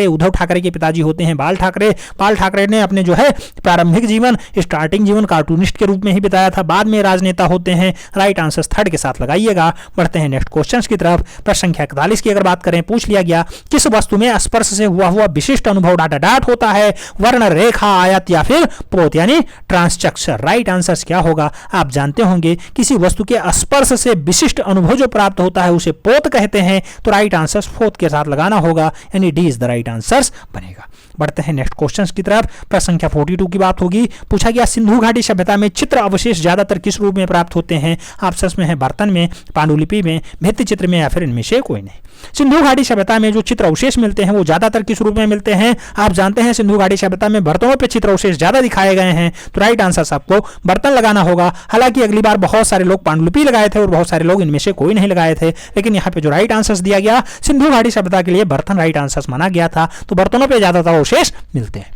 उद्धव ठाकरे के पिताजी होते हैं बाल ठाकरे। बाल ठाकरे ने अपने जो है प्रारंभिक जीवन, स्टार्टिंग जीवन कार्टूनिस्ट के रूप में ही बिताया था, बाद में राजनेता होते हैं। राइट आंसर थर्ड के साथ लगाइएगा। बढ़ते हैं नेक्स्ट क्वेश्चंस की तरफ। प्रश्न संख्या 41 की अगर बात करें, पूछ लिया गया, किस वस्तु में स्पर्श से हुआ विशिष्ट अनुभव डाट होता है? वर्ण, रेखा, आयत या फिर पोत, यानी ट्रांसस्ट्रक्चर। राइट आंसर क्या होगा? आप जानते होंगे किसी वस्तु के स्पर्श से विशिष्ट अनुभव जो प्राप्त होता है उसे पोत कहते हैं, तो राइट आंसर फोर्थ के साथ लगाना होगा, यानी D is the right answer बनेगा। बढ़ते हैं नेक्स्ट क्वेश्चंस की तरफ। प्रश्न संख्या 42 की बात होगी। पूछा गया, सिंधु घाटी सभ्यता में चित्र अवशेष ज्यादातर किस रूप में प्राप्त होते हैं? ऑप्शंस में है बर्तन में, पांडुलिपि में, भित्ति चित्र में या फिर इनमें से कोई नहीं। सिंधु घाटी सभ्यता में जो चित्र अवशेष मिलते हैं वो ज्यादातर किस रूप में मिलते हैं? आप जानते हैं सिंधु घाटी सभ्यता में बर्तनों पे चित्र अवशेष ज्यादा दिखाए गए हैं, तो राइट आंसर आपको बर्तन लगाना होगा। हालांकि अगली बार बहुत सारे लोग पांडुलिपि लगाए थे और बहुत सारे लोग इनमें से कोई नहीं लगाए थे, लेकिन यहाँ पे जो राइट आंसर दिया गया सिंधु घाटी सभ्यता के लिए बर्तन राइट आंसर माना गया था, तो बर्तनों पर ज्यादातर अवशेष मिलते हैं।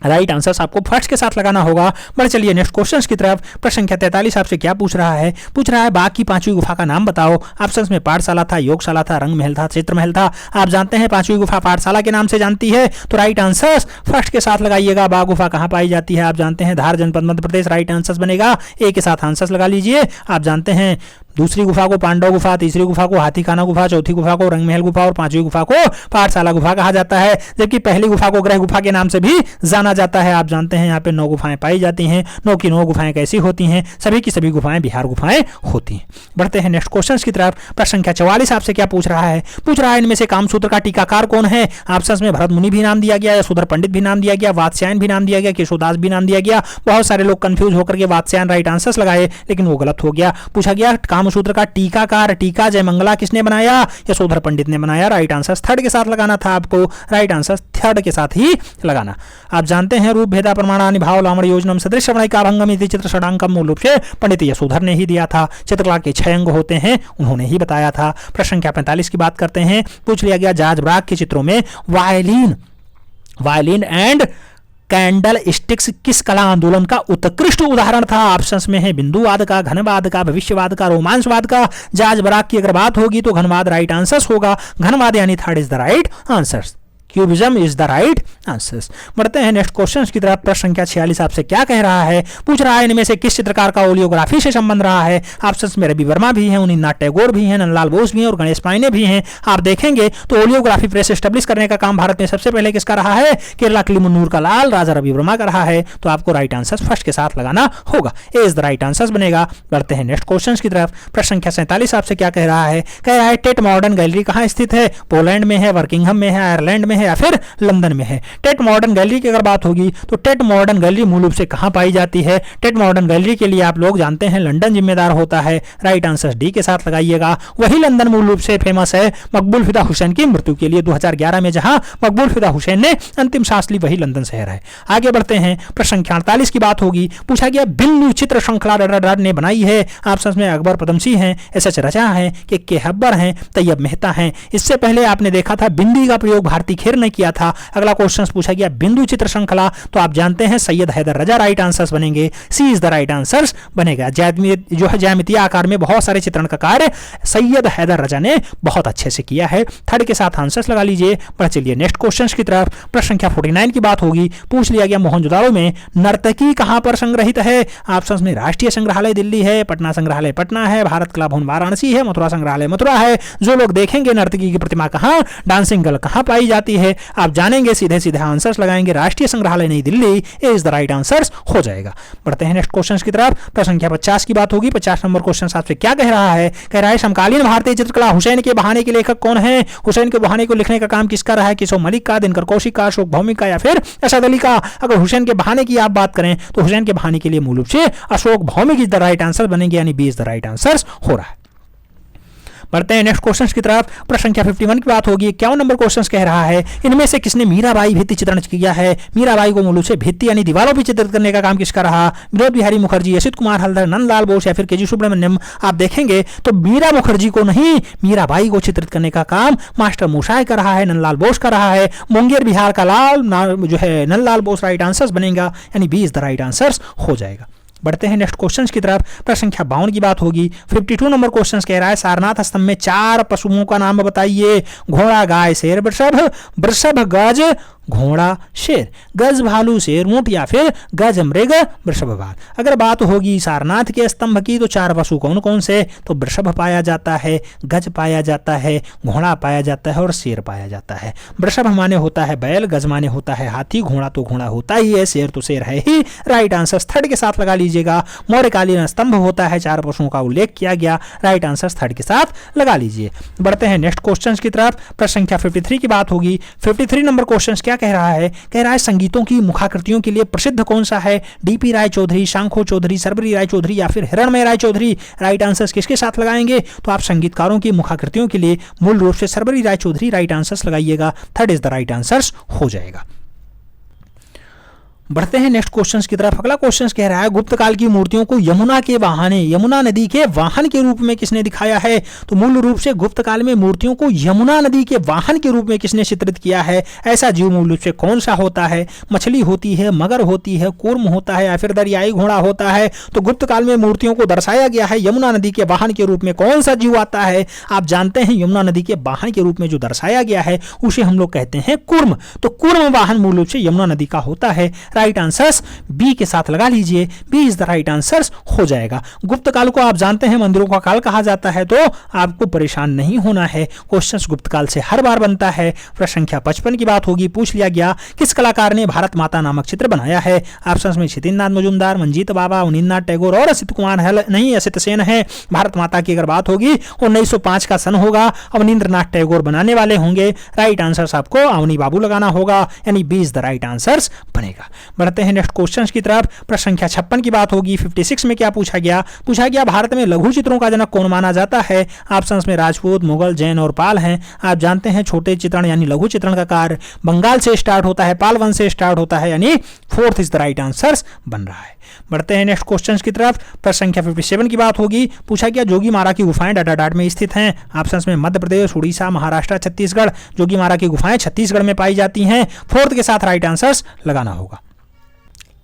राइट आंसर आपको फर्स्ट के साथ लगाना होगा। बढ़ चलिए नेक्स्ट क्वेश्चंस की तरफ। प्रश्न संख्या 43 आपसे क्या पूछ रहा है? पूछ रहा है बाघ की पांचवी गुफा का नाम बताओ। ऑप्शंस में पाठशाला था, योगशाला था, रंग महल था, चित्र महल था। आप जानते हैं पांचवी गुफा पाठशाला के नाम से जानती है, तो राइट आंसर फर्स्ट के साथ लगाइएगा। बाघ गुफा कहां पाई जाती है? आप जानते हैं धार जनपद मध्य प्रदेश, राइट आंसर बनेगा। ए के साथ आंसर लगा लीजिए। आप जानते हैं दूसरी गुफा को पांडव गुफा, तीसरी गुफा को हाथीखाना गुफा, चौथी गुफा को रंगमहल गुफा और पांचवी गुफा को पाठशाला गुफा कहा जाता है, जबकि पहली गुफा को ग्रह गुफा के नाम से भी जाना जाता है। आप जानते हैं यहाँ पे 9 गुफाएं पाई जाती हैं। 9 की 9 गुफाएं कैसी होती हैं? सभी की सभी गुफाएं बिहार गुफाएं होती हैं। बढ़ते हैं नेक्स्ट क्वेश्चन की तरफ। प्रश्न संख्या 44 आपसे क्या पूछ रहा है? पूछ रहा है इनमें से कामसूत्र का टीकाकार कौन है? ऑप्शंस में भरत मुनि भी नाम दिया गया, यशोधर पंडित भी नाम दिया गया, वात्स्यायन भी नाम दिया गया, केशवदास भी नाम दिया गया। बहुत सारे लोग कंफ्यूज होकर के वात्स्यायन राइट आंसर लगाए, लेकिन वो गलत हो गया। पूछा गया कामसूत्र का टीका टीका जयमंगला किसने बनाया? यशोधर पंडित ने बनाया। राइट आंसर थर्ड के साथ लगाना था आपको। राइट आंसर थर्ड के साथ ही लगाना। आप जानते हैं रूप भेदा प्रमाणानि भाव लावण योजनम सदृश भंगम इति चित्र षडांकम मूल रूप से पंडित यशोधर ने ही दिया था। चित्रकला के 6 अंग होते हैं, उन्होंने ही बताया था। प्रश्न संख्या 45 की बात करते हैं। पूछ लिया गया जाज ब्राग के चित्रों में वायलिन एंड कैंडल स्टिक्स किस कला आंदोलन का उत्कृष्ट उदाहरण था? ऑप्शंस में है बिंदुवाद का, घनवाद का, भविष्यवाद का, रोमांसवाद का। जाज बराग की अगर बात होगी तो घनवाद राइट आंसर होगा। घनवाद यानी third is the right answer. Cubism is the right answer. बढ़ते हैं नेक्स्ट क्वेश्चन की तरफ। प्रश्न संख्या 46 आपसे क्या कह रहा है? पूछ रहा है इनमें से किस चित्रकार का ओलियोग्राफी से संबंध रहा है? ऑप्शंस में रवि वर्मा भी हैं, उन्नीनाथ टैगोर भी हैं, नंदलाल बोस भी हैं और गणेश पाइने भी हैं। आप देखेंगे तो ओलियोग्राफी प्रेस एस्टेब्लिश करने का काम भारत में सबसे पहले किसका रहा है? केरला किलिमुन्नूर का लाल राजा रवि वर्मा का रहा है, तो आपको राइट आंसर फर्स्ट के साथ लगाना होगा। ए इज द राइट आंसर बनेगा। बढ़ते हैं नेक्स्ट क्वेश्चन की तरफ। प्रश्न संख्या 47 आपसे क्या कह रहा है? कह रहा है टेट मॉडर्न गैलरी कहाँ स्थित है? पोलैंड में है, बर्किंघम में है, आयरलैंड में है या फिर लंदन में है? टेट मॉडर्न गैलरी की अगर बात होगी तो टेट मॉडर्न गैलरी मूल रूप से कहां पाई जाती है? टेट मॉडर्न गैलरी के लिए आप लोग जानते हैं लंदन जिम्मेदार होता है। राइट आंसर डी के साथ लगाइएगा। वही लंदन मूल रूप से फेमस है मकबूल फिदा हुसैन की मृत्यु के लिए 2011 में, जहां मकबूल फिदा हुसैन ने अंतिम सांस ली, वही लंदन शहर है। आगे बढ़ते हैं। प्रश्न संख्या 48 की बात होगी। पूछा गया बिंदु चित्र श्रृंखला ने बनाई है। ऑप्शंस में अकबर पदमसी हैं, एस.एच. रचा हैं, के हब्बर हैं, तैयब मेहता हैं। इससे पहले आपने देखा था बिंदी का प्रयोग भारती खेर आमिर ने किया था। अगला क्वेश्चन पूछा गया बिंदु चित्र श्रृंखला, तो आप जानते हैं सैयद हैदर रजा राइट आंसर्स बनेंगे, सी इज द राइट आंसर्स बनेगा। जो है ज्यामितीय आकार में बहुत सारे चित्रण का कार्य सैयद हैदर रजा ने बहुत अच्छे से किया है। थर्ड के साथ आंसर्स लगा लीजिए। बढ़ चलिए नेक्स्ट क्वेश्चन की तरफ। प्रश्न संख्या 49 की बात होगी। पूछ लिया गया मोहनजोदाड़ो में नर्तकी कहां पर संग्रहित है? ऑप्शंस में राष्ट्रीय संग्रहालय दिल्ली है, पटना संग्रहालय पटना है, भारत कला भवन वाराणसी है, मथुरा संग्रहालय मथुरा है। जो लोग देखेंगे नर्तकी की प्रतिमा कहां, डांसिंग गर्ल कहां पाई जाती है, आप जानेंगे, सीधे सीधे आंसर्स लगाएंगे, राष्ट्रीय संग्रहालय नई Delhi is the right answers हो जाएगा। बढ़ते हैं नेक्स्ट क्वेश्चन की तरफ। प्रश्न संख्या 50 की बात होगी। 50 नंबर क्वेश्चन आपसे क्या कह रहा है? कह रहा है समकालीन भारतीय चित्रकला हुसैन के बहाने के लेखक कौन है? हुसैन के बहाने को लिखने का काम किसका रहा है? किशोर मलिक का, दिनकर कौशिक का, अशोक भौमिक का या फिर असद अली का? अगर हुसैन के बहाने की आप बात करें तो हुसैन के बहाने के लिए मूल रूप से Ashok Bhaumik is the right answer बनेंगे, यानी B is the right answer हो रहा है। बढ़ते हैं नेक्स्ट क्वेश्चन की तरफ। प्रश्न संख्या 51 की बात होगी। 51 नंबर क्वेश्चन कह रहा है इनमें से किसने मीराबाई भित्ति चित्रण किया है? मीराबाई को मूल रूप से भित्ति यानी दीवारों पर चित्रित करने का काम किसका रहा? विनोद बिहारी मुखर्जी, असित कुमार हल्दर, नंदलाल बोस या फिर केजी सुब्रमण्यम? आप देखेंगे तो मीरा मुखर्जी को नहीं, मीराबाई को चित्रित करने का काम मास्टर मूसाए का रहा है, नंदलाल बोस का रहा है। मुंगेर बिहार का लाल जो है नंदलाल बोस राइट आंसर बनेगा, यानी B is the right answer हो जाएगा। बढ़ते हैं नेक्स्ट क्वेश्चन की तरफ। प्रश्न संख्या 52 की बात होगी। 52 नंबर क्वेश्चन कह रहा है सारनाथ स्तंभ में 4 पशुओं का नाम बताइए। घोड़ा, गाय, शेर, वृषभ, वृषभ, गज, घोड़ा, शेर, गज, भालू, शेर, ऊंट या फिर गज, मृग, वृषभ, भाल। अगर बात होगी सारनाथ के स्तंभ की तो 4 पशु कौन कौन से? तो वृषभ पाया जाता है, गज पाया जाता है, घोड़ा पाया जाता है और शेर पाया जाता है। वृषभ माने होता है बैल, गज माने होता है हाथी, घोड़ा तो घोड़ा होता ही है, शेर तो शेर है ही। राइट आंसर थर्ड के साथ लगा लीजिएगा। मौर्यकालीन स्तंभ होता है, 4 पशुओं का उल्लेख किया गया। राइट आंसर थर्ड के साथ लगा लीजिए। बढ़ते हैं नेक्स्ट क्वेश्चन की तरफ। प्रश्न संख्या 53 की बात होगी। 53 नंबर क्वेश्चन क्या कह रहा है? कह रहा है संगीतों की मुखाकृतियों के लिए प्रसिद्ध कौन सा है? डीपी राय चौधरी, शांखो चौधरी, सरबरी राय चौधरी या फिर हिरणमय राय चौधरी? राइट आंसर्स किसके साथ लगाएंगे? तो आप संगीतकारों की मुखाकृतियों के लिए मूल रूप से सरबरी राय चौधरी राइट आंसर्स लगाइएगा। Third is the right answers हो जाएगा। बढ़ते हैं नेक्स्ट क्वेश्चंस की तरफ। अगला क्वेश्चन कह रहा है गुप्त काल की मूर्तियों को यमुना के बहाने, यमुना नदी के वाहन के रूप में किसने दिखाया है? तो मूल रूप से गुप्त काल में मूर्तियों को यमुना नदी के वाहन के रूप में किसने चित्रित किया है? ऐसा जीव मूल रूप से कौन सा होता है? मछली होती है, मगर होती है, कूर्म होता है या फिर दरियाई घोड़ा होता है? तो गुप्त काल में मूर्तियों को दर्शाया गया है यमुना नदी के वाहन के रूप में। कौन सा जीव आता है? आप जानते हैं यमुना नदी के वाहन के रूप में जो दर्शाया गया है उसे हम लोग कहते हैं कूर्म। तो कूर्म वाहन मूल रूप से यमुना नदी का होता है। राइट आंसर्स बी के साथ लगा लीजिए, b is the right answer हो जाएगा। गुप्त काल को आप जानते हैं मंदिरों का काल कहा जाता है, तो आपको परेशान नहीं होना है। क्वेश्चंस गुप्त काल से हर बार बनता है। प्रश्न संख्या 55 की बात होगी। पूछ लिया गया किस कलाकार ने भारत माता नामक चित्र बनाया है? ऑप्शंस में छितिननाथ मजुमदार, मंजीत बाबा, अवनींद्रनाथ टैगोर और असित कुमार नहीं, असित सेन है। भारत माता की अगर बात होगी 1905 का सन होगा, अवनींद्रनाथ टैगोर बनाने वाले होंगे। राइट आंसर आपको अवनी बाबू लगाना होगा, यानी B is the right answer बनेगा। बढ़ते हैं नेक्स्ट क्वेश्चन की तरफ। प्रश्न संख्या 56 की बात होगी। 56 में क्या पूछा गया? पूछा गया भारत में लघु चित्रों का जनक कौन माना जाता है? ऑप्शंस में राजपूत, मुगल, जैन और पाल हैं। आप जानते हैं छोटे चित्रण यानी लघु चित्रण का कार्य बंगाल से स्टार्ट होता है, पाल वंश से स्टार्ट होता है, यानी fourth is the right answer बन रहा है। बढ़ते हैं नेक्स्ट क्वेश्चन की तरफ। प्रश्न संख्या 57 की बात होगी। पूछा गया जोगी मारा की गुफाएं डाटाडाट में स्थित हैं। ऑप्शंस में मध्य प्रदेश, उड़ीसा, महाराष्ट्र, छत्तीसगढ़। जोगी मारा की गुफाएं छत्तीसगढ़ में पाई जाती हैं। फोर्थ के साथ राइट आंसर लगाना होगा।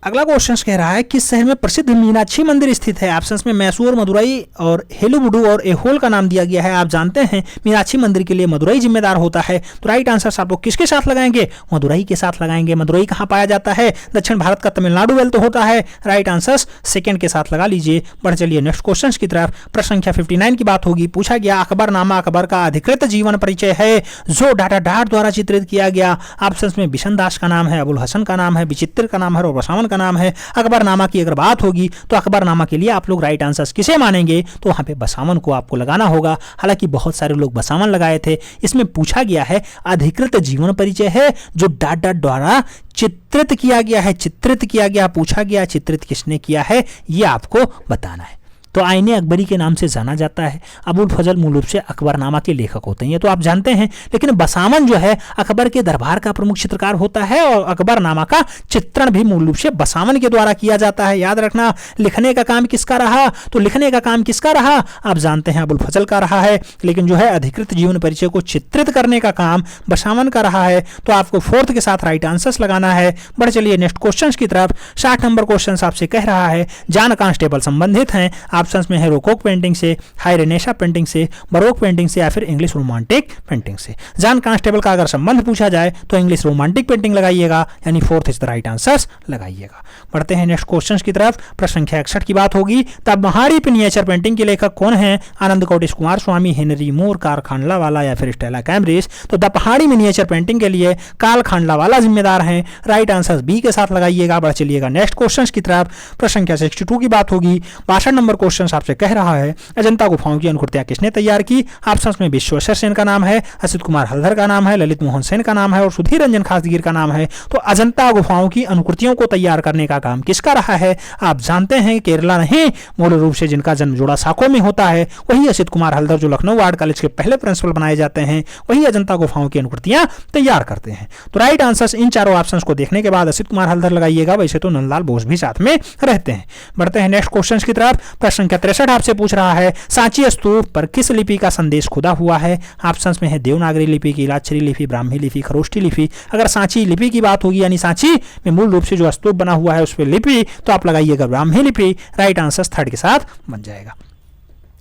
अगला क्वेश्चन कह रहा है किस शहर में प्रसिद्ध मीनाक्षी मंदिर स्थित है? ऑप्शंस में मैसूर, मदुरई और हेलुबुडू और एहोल का नाम दिया गया है। आप जानते हैं मीनाक्षी मंदिर के लिए मदुरई जिम्मेदार होता है। तो राइट आंसर आप लोग किसके साथ लगाएंगे? मदुरई के साथ लगाएंगे। मदुरई कहाँ पाया जाता है? दक्षिण भारत का तमिलनाडु वेल तो होता है। राइट आंसर सेकंड के साथ लगा लीजिए। बढ़ चलिए नेक्स्ट क्वेश्चन की तरफ। प्रश्न संख्या 59 की बात होगी। पूछा गया अकबरनामा अकबर का अधिकृत जीवन परिचय है जो डाटाडाट द्वारा चित्रित किया गया। ऑप्शंस में बिशन दास का नाम है, अबुल हसन का नाम है, विचित्र का नाम है और बसावन का नाम है। अकबरनामा की अगर बात होगी तो अकबरनामा के लिए आप लोग राइट आंसर किसे मानेंगे? तो वहां पे बसावन को आपको लगाना होगा। हालांकि बहुत सारे लोग बसावन लगाए थे। इसमें पूछा गया है अधिकृत जीवन परिचय है जो डाटा द्वारा चित्रित किया गया है। चित्रित किया गया, पूछा गया चित्रित किसने किया है, यह आपको बताना है। तो आईने अकबरी के नाम से जाना जाता है। अबुल फजल मूल रूप से अकबरनामा के लेखक होते हैं, ये तो आप जानते हैं। लेकिन बसामन जो है अकबर के दरबार का प्रमुख चित्रकार होता है और अकबरनामा का चित्रण भी मूल रूप से बसामन के द्वारा किया जाता है। याद रखना, लिखने का काम किसका रहा, तो लिखने का काम किसका रहा, आप जानते हैं अबुल फजल का रहा है। लेकिन जो है अधिकृत जीवन परिचय को चित्रित करने का काम बसामन का रहा है। तो आपको फोर्थ के साथ राइट आंसर्स लगाना है। बढ़ चलिए नेक्स्ट क्वेश्चन की तरफ। 60 नंबर क्वेश्चन आपसे कह रहा है जॉन कांस्टेबल संबंधित हैं, ऑप्शंस में है रोकोक पेंटिंग से, हाई रेनेसा पेंटिंग से, बरोक पेंटिंग से या फिर इंग्लिश रोमांटिक पेंटिंग से। जॉन कांस्टेबल का अगर संबंध पूछा जाए तो इंग्लिश रोमांटिक पेंटिंग लगाइएगा, यानी fourth is the right answer लगाइएगा। बढ़ते हैं नेक्स्ट क्वेश्चन की तरफ। प्रश्न संख्या 61 की बात होगी। तब पहाड़ी मिनिएचर पेंटिंग के लेखक कौन हैं? आनंद कोटिश कुमार स्वामी, हेनरी मोर, कार्ल खांडलावाला या फिर स्टेला कैम्ब्रिज। तो द पहाड़ी मिनिएचर पेंटिंग के लिए कार्ल खांडलावाला जिम्मेदार हैं। राइट आंसर बी के साथ लगाइएगा। बढ़ चलिएगा नेक्स्ट क्वेश्चन की तरफ। प्रश्न संख्या 62 की बात होगी। 62 नंबर क्वेश्चन आपसे कह रहा है अजंता गुफाओं की अनुकृतियां किसने तैयार की? ऑप्शंस में विश्वेश्वर सेन का नाम है, असित कुमार हल्दर का नाम है, ललित मोहन सेन का नाम है और सुधीर रंजन खासगीर का नाम है। तो अजंता गुफाओं की अनुकृतियों को तैयार करने का काम किसका रहा है? आप जानते हैं केरला नहीं, मूल रूप से जिनका जन्म जोड़ा साको में होता है वही असित कुमार हल्दर, जो लखनऊ आर्ट कॉलेज के पहले प्रिंसिपल बनाए जाते हैं, वही अजंता गुफाओं की अनुकृतियां तैयार करते हैं। तो राइट आंसर इन चारों ऑप्शंस को देखने के बाद असित कुमार हल्दर लगाइएगा। वैसे तो नंदलाल बोस भी साथ में रहते हैं। बढ़ते हैं नेक्स्ट क्वेश्चन की तरफ। प्रश्न संख्या 63 आपसे पूछ रहा है सांची स्तूप पर किस लिपि का संदेश खुदा हुआ है? ऑप्शंस में है देवनागरी लिपि, कीलाक्षरी लिपि, ब्राह्मी लिपि, खरोष्ठी लिपि। अगर सांची लिपि की बात होगी यानी सांची में मूल रूप से जो स्तूप बना हुआ है उस पर लिपि, तो आप लगाइएगा ब्राह्मी लिपि। राइट आंसर थर्ड के साथ बन जाएगा।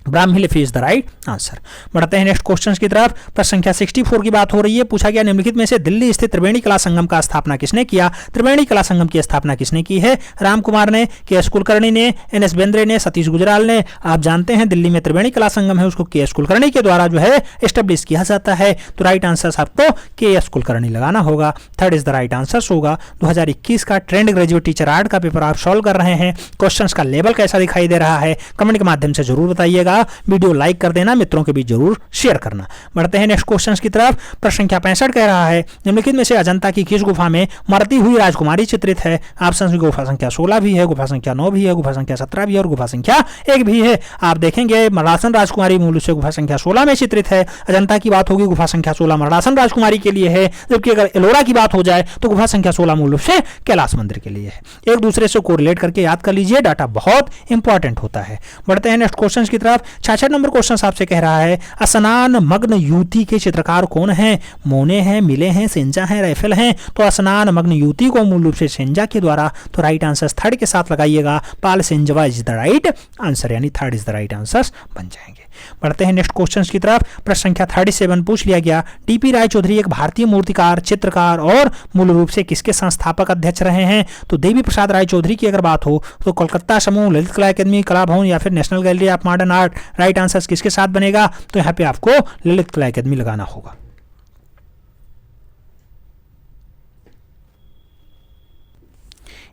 ब्राह्मी लिपि इज द राइट आंसर। बढ़ते हैं नेक्स्ट क्वेश्चन की तरफ। प्रश्न संख्या 64 की बात हो रही है। पूछा गया निम्नलिखित में से दिल्ली स्थित त्रिवेणी कला संगम का स्थापना किसने किया? त्रिवेणी कला संगम की स्थापना किसने की है? राम कुमार ने, के एस कुलकर्णी ने, एन एस बेंद्रे ने, सतीश गुजराल ने। आप जानते हैं दिल्ली में त्रिवेणी कला संगम है, उसको के एस कुलकर्णी के द्वारा जो है एस्टेब्लिश किया जाता है। तो राइट आंसर आपको के एस कुलकर्णी लगाना होगा। Third is the right answer होगा। 2021 का ट्रेंड ग्रेजुएट टीचर आर्ट का पेपर आप सॉल्व कर रहे हैं। क्वेश्चन का लेवल कैसा दिखाई दे रहा है कमेंट के माध्यम से जरूर बताइएगा। वीडियो लाइक कर देना, मित्रों के बीच जरूर शेयर करना। बढ़ते हैं नेक्स्ट क्वेश्चन की तरफ। प्रश्न संख्या 65 कह रहा है निम्नलिखित में से अजंता की किस गुफा में मरती हुई राजकुमारी चित्रित है? ऑप्शन में गुफा संख्या 16 भी है, गुफा संख्या 9 भी है, गुफा संख्या 17 भी है और गुफा संख्या 1 भी है। आप देखेंगे मरड़ासन राजकुमारी मूल से गुफा संख्या 16 में चित्रित है। अजंता की बात होगी गुफा संख्या 16 मरड़ासन राजकुमारी के लिए है, जबकि अगर एलोरा की बात हो जाए तो गुफा संख्या 16 मूल रूप से कैलाश मंदिर के लिए है। एक दूसरे से कोरिलेट करके याद कर लीजिए, डाटा बहुत इंपॉर्टेंट होता है। बढ़ते हैं नेक्स्ट क्वेश्चन की तरफ। 66 नंबर क्वेश्चन आपसे कह रहा है स्नान मग्न युवती के चित्रकार कौन हैं? मोने हैं, मिले हैं, सेंजा हैं, राइफल हैं। तो स्नान मग्न युवती को मूल रूप से सेंजा के द्वारा, तो राइट आंसर थर्ड के साथ लगाइएगा। पाल सेंजवा इज द राइट आंसर, यानी third is the right answer बन जाएंगे। बढ़ते हैं नेक्स्ट क्वेश्चन की तरफ। प्रश्न संख्या 37 पूछ लिया गया टीपी राय चौधरी एक भारतीय मूर्तिकार, चित्रकार और मूल रूप से किसके संस्थापक अध्यक्ष रहे हैं? तो देवी प्रसाद राय चौधरी की अगर बात हो तो कोलकाता समूह, ललित कला अकादमी, कला भवन या फिर national gallery of modern art. Right answer किसके साथ बनेगा? तो यहाँ पे आपको ललित कला अकादमी लगाना होगा।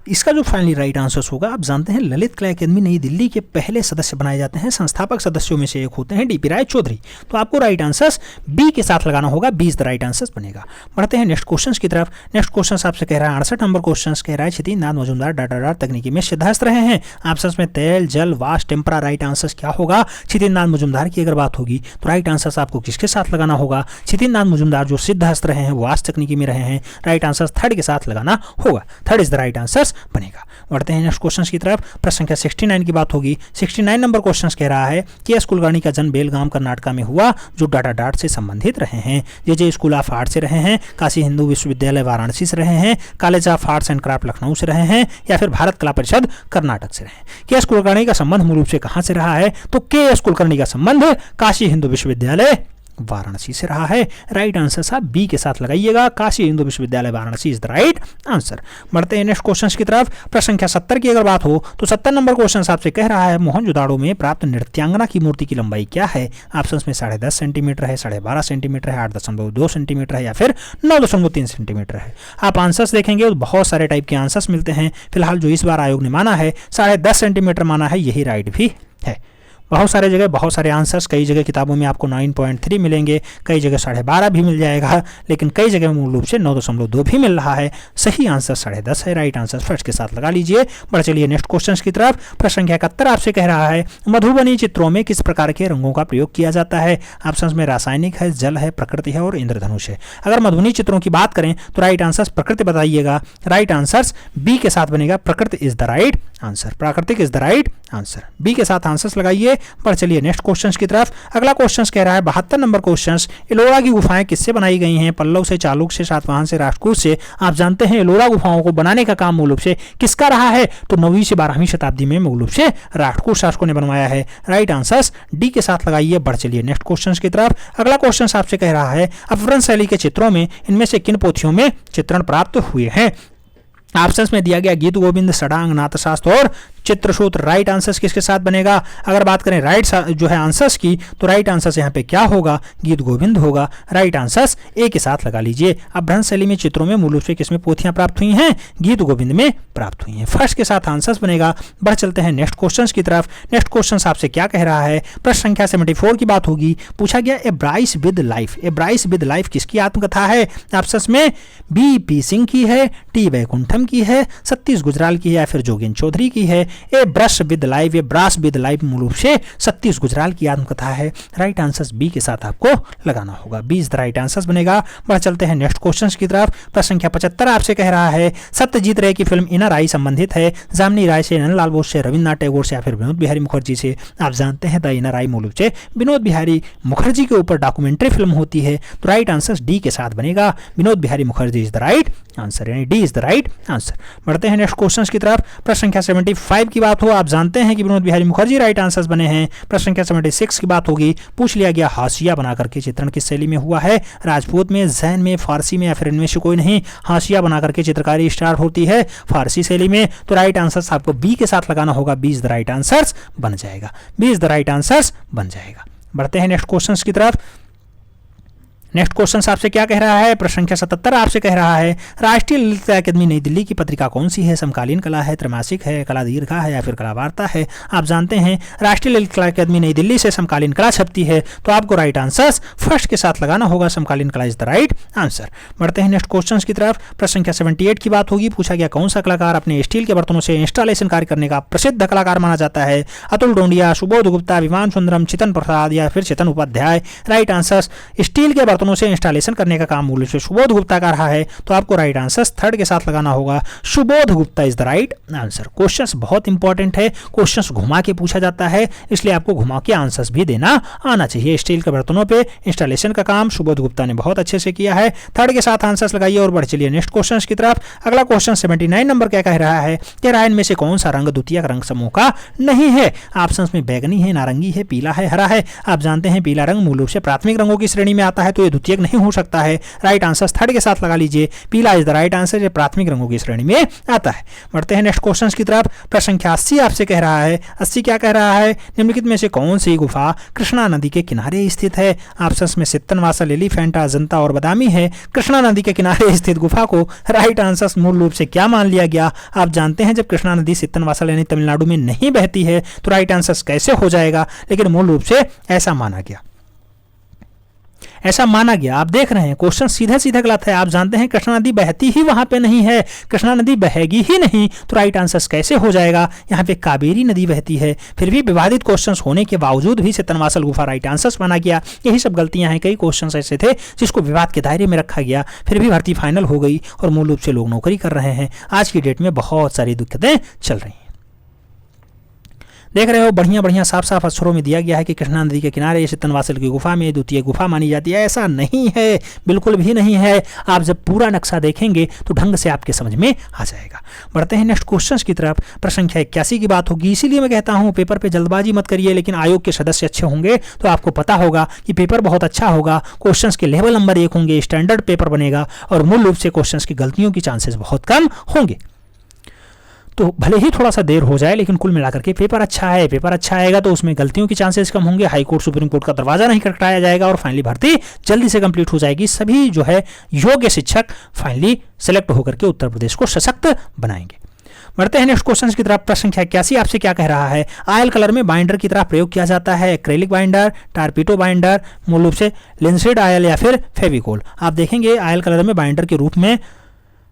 इसका जो फाइनली राइट आंसर होगा, आप जानते हैं ललित कला अकादमी नई दिल्ली के पहले सदस्य बनाए जाते हैं, संस्थापक सदस्यों में से एक होते हैं डीपी राय चौधरी। तो आपको राइट आंसर बी के साथ लगाना होगा, b is the right answer बनेगा। बढ़ते हैं नेक्स्ट क्वेश्चन की तरफ। नेक्स्ट क्वेश्चन आपसे कह रहा है 68 नंबर क्वेश्चन कह रहा है क्षितिज नाथ मजूमदार डाटाडार तकनीकी में सिद्धार्थ रहे हैं। ऑप्शन में तेल, जल, वाष्प, टेम्परा। राइट आंसर क्या होगा? क्षितिज नाथ मजूमदार की अगर बात होगी तो राइट आंसर आपको किसके साथ लगाना होगा? क्षितिज नाथ मजूमदार जो सिद्धार्थ रहे हैं, वाष्प तकनीकी में रहे हैं। राइट आंसर थर्ड के साथ लगाना होगा, third is the right answer बनेगा। बढ़ते हैं नेक्स्ट क्वेश्चन की तरफ। प्रश्न संख्या 69 की बात होगी। 69 नंबर क्वेश्चन कह रहा है कि एस कुलकर्णी का जन्म बेलगाम कर्नाटका में हुआ, जो डाटाडाट से संबंधित रहे हैं। जे स्कूल ऑफ आर्ट से रहे हैं, काशी हिंदू विश्वविद्यालय वाराणसी से रहे हैं, college of arts and craft Lucknow से रहे हैं या फिर भारत कला परिषद कर्नाटक से रहे हैं। के एस कुलकर्णी का संबंध मूल रूप से कहां से रहा है? तो के एस कुलकर्णी का संबंध काशी हिंदू विश्वविद्यालय वाराणसी से रहा है। राइट आंसर साहब बी के साथ लगाइएगा, काशी हिंदू विश्वविद्यालय Varanasi is the right answer. बढ़ते हैं नेक्स्ट क्वेश्चन की तरफ। प्रश्न संख्या 70 की अगर बात हो तो 70 नंबर क्वेश्चन आपसे कह रहा है मोहनजोदाड़ो में प्राप्त नृत्यांगना की मूर्ति की लंबाई क्या है? ऑप्शन में 10.5 सेंटीमीटर है, 12.5 सेंटीमीटर है, 8.2 सेंटीमीटर है या फिर 9.3 सेंटीमीटर है। आप आंसर्स देखेंगे तो बहुत सारे टाइप के आंसर्स मिलते हैं। फिलहाल जो इस बार आयोग ने माना है 10.5 सेंटीमीटर माना है, यही राइट भी है। बहुत सारे जगह बहुत सारे आंसर्स, कई जगह किताबों में आपको 9.3 मिलेंगे, कई जगह 12.5 भी मिल जाएगा, लेकिन कई जगह मूल रूप से 9.2 भी मिल रहा है। सही आंसर 10.5 है। राइट आंसर फर्स्ट के साथ लगा लीजिए। बढ़ चलिए नेक्स्ट क्वेश्चन की तरफ। प्रश्न संख्या 71 आपसे कह रहा है मधुबनी चित्रों में किस प्रकार के रंगों का प्रयोग किया जाता है। ऑप्शन में रासायनिक है, जल है, प्रकृति है और इंद्रधनुष है। अगर मधुबनी चित्रों की बात करें तो राइट आंसर प्रकृति बताइएगा। राइट आंसर बी के साथ बनेगा, प्रकृति इज द राइट आंसर। प्राकृतिक is the right answer. B के साथ आंसर्स लगाइए। बढ़ चलिए नेक्स्ट क्वेश्चन की तरफ। अगला क्वेश्चन कह रहा है 72 नंबर क्वेश्चन, एलोरा की गुफाएं किससे बनाई गई हैं। पल्लव से, चालुक्य से, सातवाहन से, राष्ट्रकूट से। आप जानते हैं एलोरा गुफाओं को बनाने का काम मूल रूप से किसका रहा है, तो 9वीं से 12वीं शताब्दी में मूल रूप से राष्ट्रकूट शासकों ने बनवाया है। राइट आंसर डी के साथ लगाइए। बढ़ चलिए नेक्स्ट क्वेश्चन की तरफ। अगला क्वेश्चन आपसे कह रहा है अपभ्रंश शैली के चित्रों में इनमें से किन पोथियों में चित्रण प्राप्त हुए हैं। ऑप्शंस में दिया गया गीत गोविंद, षडांग, नाथशास्त्र और चित्रसूत्र। राइट आंसर्स किसके साथ बनेगा। अगर बात करें राइट जो है आंसर्स की, तो राइट आंसर्स यहाँ पे क्या होगा, गीत गोविंद होगा। राइट आंसर्स ए के साथ लगा लीजिए। अपभ्रंश शैली में चित्रों में मूल रूप से किसमें पोथियां प्राप्त हुई हैं, गीत गोविंद में प्राप्त हुई हैं। फर्स्ट के साथ आंसर्स बनेगा। बढ़ चलते हैं नेक्स्ट क्वेश्चन की तरफ। नेक्स्ट क्वेश्चन आपसे क्या कह रहा है, प्रश्न संख्या 74 की बात होगी। पूछा गया a brush with life. A brush with life किसकी आत्मकथा है। ऑप्शंस में बी पी सिंह की है, टी वैकुंठम की है, सतीश गुजराल की है या फिर जोगेन चौधरी की है। A brush with life, a brush with life मूल रूप से सतीश गुजराल की आत्मकथा है। राइट आंसर बी के साथ आपको लगाना होगा। B is the right answer बनेगा। बढ़ चलते हैं नेक्स्ट क्वेश्चन की तरफ। प्रश्न संख्या 75 आपसे कह रहा है सत्यजीत रे की फिल्म इनर आई संबंधित है जामिनी राय से, नंदलाल बोस से, रविन्द्रनाथ टैगोर से या फिर विनोद बिहारी मुखर्जी से। आप जानते हैं द इनर आई मूल रूप से विनोद बिहारी मुखर्जी के ऊपर डॉक्यूमेंट्री फिल्म होती है। तो राइट आंसर डी के साथ बनेगा। Vinod Behari Mukherjee is the right answer, यानी D is the right answer. बढ़ते हैं नेक्स्ट क्वेश्चन की तरफ। प्रश्न संख्या 75 की बात हो। आप जानते हैं कि विनोद बिहारी मुखर्जी राइट आंसर्स बने हैं। प्रश्न संख्या 76 की बात होगी। पूछ लिया गया हाशिया बनाकर के चित्रण किस शैली में हुआ है, राजपूत में, जैन में, फारसी में या फिर इनमें से कोई नहीं। हाशिया बनाकर के चित्रकारी स्टार्ट होती है फारसी शैली में। तो राइट आंसर आपको बी के साथ लगाना होगा। B is the right answer बन जाएगा। B is the right answer बन जाएगा। बढ़ते हैं नेक्स्ट क्वेश्चन की तरफ। नेक्स्ट क्वेश्चन आपसे क्या कह रहा है, प्रश्न संख्या 77 आपसे कह रहा है राष्ट्रीय ललित अकादमी नई दिल्ली की पत्रिका कौन सी है। समकालीन कला है, त्रैमासिक है, कला दीर्घा है या फिर कला वार्ता है। आप जानते हैं राष्ट्रीय ललित कला अकादमी नई दिल्ली से समकालीन कला छपती है। तो आपको राइट आंसर फर्स्ट के साथ लगाना होगा। समकालीन कला इज द राइट आंसर। बढ़ते हैं नेक्स्ट क्वेश्चन की तरफ। प्रश्न संख्या 78 की बात होगी। पूछा गया कौन सा कलाकार अपने स्टील के बर्तनों से इंस्टॉलेशन कार्य करने का प्रसिद्ध कलाकार माना जाता है। अतुल डोंडिया, सुबोध गुप्ता, विमान सुंदरम, चितन प्रसाद या फिर चितन उपाध्याय। राइट आंसर स्टील के बर्तनों से इंस्टॉलेशन करने का काम मूल रूप से सुबोध गुप्ता का रहा है। तो आपको राइट आंसर थर्ड के साथ लगाना होगा। Subodh Gupta is the right answer. Questions बहुत इंपॉर्टेंट है, क्वेश्चंस घुमा के पूछा जाता है, इसलिए आपको घुमा के आंसर्स भी देना आना चाहिए। स्टील के बर्तनों पे इंस्टॉलेशन का काम सुबोध गुप्ता ने बहुत अच्छे से किया है। थर्ड के साथ आंसर्स लगाइए और बढ़ चलिए नेक्स्ट क्वेश्चन की तरफ। अगला क्वेश्चन 79 नंबर क्या कह रहा है कि रायन में से कौन सा रंग द्वितीयक रंग समूह का नहीं है। ऑप्शंस में बैगनी है, नारंगी है, पीला है, हरा है। आप जानते हैं पीला रंग मूल रूप से प्राथमिक रंगों की श्रेणी में आता है, तो ये द्वितीयक नहीं हो सकता है। राइट आंसर थर्ड के साथ लगा लीजिए। पीला इज द राइट आंसर, ये प्राथमिक रंगों की श्रेणी में आता है। बढ़ते हैं नेक्स्ट क्वेश्चन की तरफ। प्रश्न संख्या 80 आपसे कह रहा है 80 क्या कह रहा है, निम्नलिखित में से कौन सी गुफा कृष्णा नदी के किनारे स्थित है। ऑप्शंस में सित्तनवासल, एलिफेंटा, अजंता और बदामी है। कृष्णा नदी के किनारे स्थित गुफा को राइट आंसर मूल रूप से क्या मान लिया गया। आप जानते हैं जब कृष्णा नदी सित्तनवासल यानी तमिलनाडु में नहीं बहती है तो राइट आंसर कैसे हो जाएगा, लेकिन मूल रूप से ऐसा माना गया, ऐसा माना गया। आप देख रहे हैं क्वेश्चन सीधा सीधा गलत है। आप जानते हैं कृष्णा नदी बहती ही वहां पे नहीं है, कृष्णा नदी बहेगी ही नहीं, तो राइट आंसर कैसे हो जाएगा। यहाँ पे कावेरी नदी बहती है। फिर भी विवादित क्वेश्चंस होने के बावजूद भी सित्तनवासल गुफा राइट आंसर माना गया। यही सब गलतियां हैं। कई क्वेश्चंस ऐसे थे जिसको विवाद के दायरे में रखा गया, फिर भी भर्ती फाइनल हो गई और मूल रूप से लोग नौकरी कर रहे हैं। आज की डेट में बहुत सारी दिक्कतें चल रही हैं। देख रहे हो बढ़िया बढ़िया साफ साफ अक्षरों में दिया गया है कि कृष्णा नदी के किनारे सित्तनवासल की गुफा में द्वितीय गुफा मानी जाती है। ऐसा नहीं है, बिल्कुल भी नहीं है। आप जब पूरा नक्शा देखेंगे तो ढंग से आपके समझ में आ जाएगा। बढ़ते हैं नेक्स्ट क्वेश्चन की तरफ। प्रश्न संख्या 81 की बात होगी। इसीलिए मैं कहता हूं पेपर पे जल्दबाजी मत करिए, लेकिन आयोग के सदस्य अच्छे होंगे तो आपको पता होगा कि पेपर बहुत अच्छा होगा। क्वेश्चंस के लेवल नंबर 1 होंगे, स्टैंडर्ड पेपर बनेगा और मूल रूप से क्वेश्चंस की गलतियों की चांसेस बहुत कम होंगे। तो भले ही थोड़ा सा देर हो जाए, लेकिन कुल मिलाकर के पेपर अच्छा है। पेपर अच्छा आएगा तो उसमें गलतियों की चांसेस कम होंगे, हाई कोर्ट सुप्रीम कोर्ट का दरवाजा नहीं खटखटाया जाएगा और फाइनली भर्ती जल्दी से कंप्लीट हो जाएगी। सभी जो है योग्य शिक्षक फाइनली सेलेक्ट होकर के उत्तर प्रदेश को सशक्त बनाएंगे। बढ़ते हैं नेक्स्ट क्वेश्चन की तरफ। प्रश्न संख्या 81 आपसे क्या कह रहा है? आयल कलर में बाइंडर की तरह प्रयोग किया जाता है। एक्रेलिक बाइंडर, टारपीटो बाइंडर, मूल रूप से लिंसिड आयल या फिर फेविकोल। आप देखेंगे आयल कलर में बाइंडर के रूप में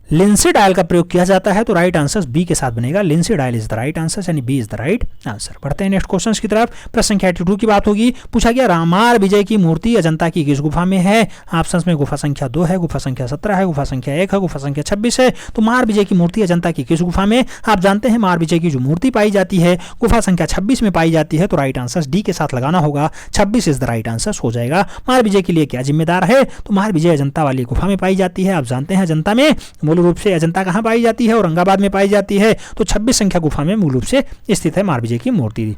लिंसिड आयल का प्रयोग किया जाता है, तो राइट आंसर बी के साथ बनेगा। Linseed oil is the right answer, यानी B is the right answer. बढ़ते हैं नेक्स्ट क्वेश्चन की तरफ। प्रश्न संख्या 82 की बात होगी। पूछा गया रामार विजय की मूर्ति अजंता की किस गुफा में है? ऑप्शन में गुफा संख्या 2 है, गुफा संख्या 17 है, गुफा संख्या 1 है, गुफा संख्या 26 है। तो मार विजय की मूर्ति अजंता की किस गुफा में? आप जानते हैं मार विजय की जो मूर्ति पाई जाती है गुफा संख्या 26 में पाई जाती है, तो राइट आंसर डी के साथ लगाना होगा। 26 इज द राइट आंसर हो जाएगा। मार विजय के लिए क्या जिम्मेदार है? तो मार विजय अजंता वाली गुफा में पाई जाती है। आप जानते हैं अजंता में मूल रूप से अजंता कहाँ पाई जाती है? औरंगाबाद में पाई जाती है। तो 26 संख्या गुफा में मूल रूप से स्थित है मार विजय की मूर्ति।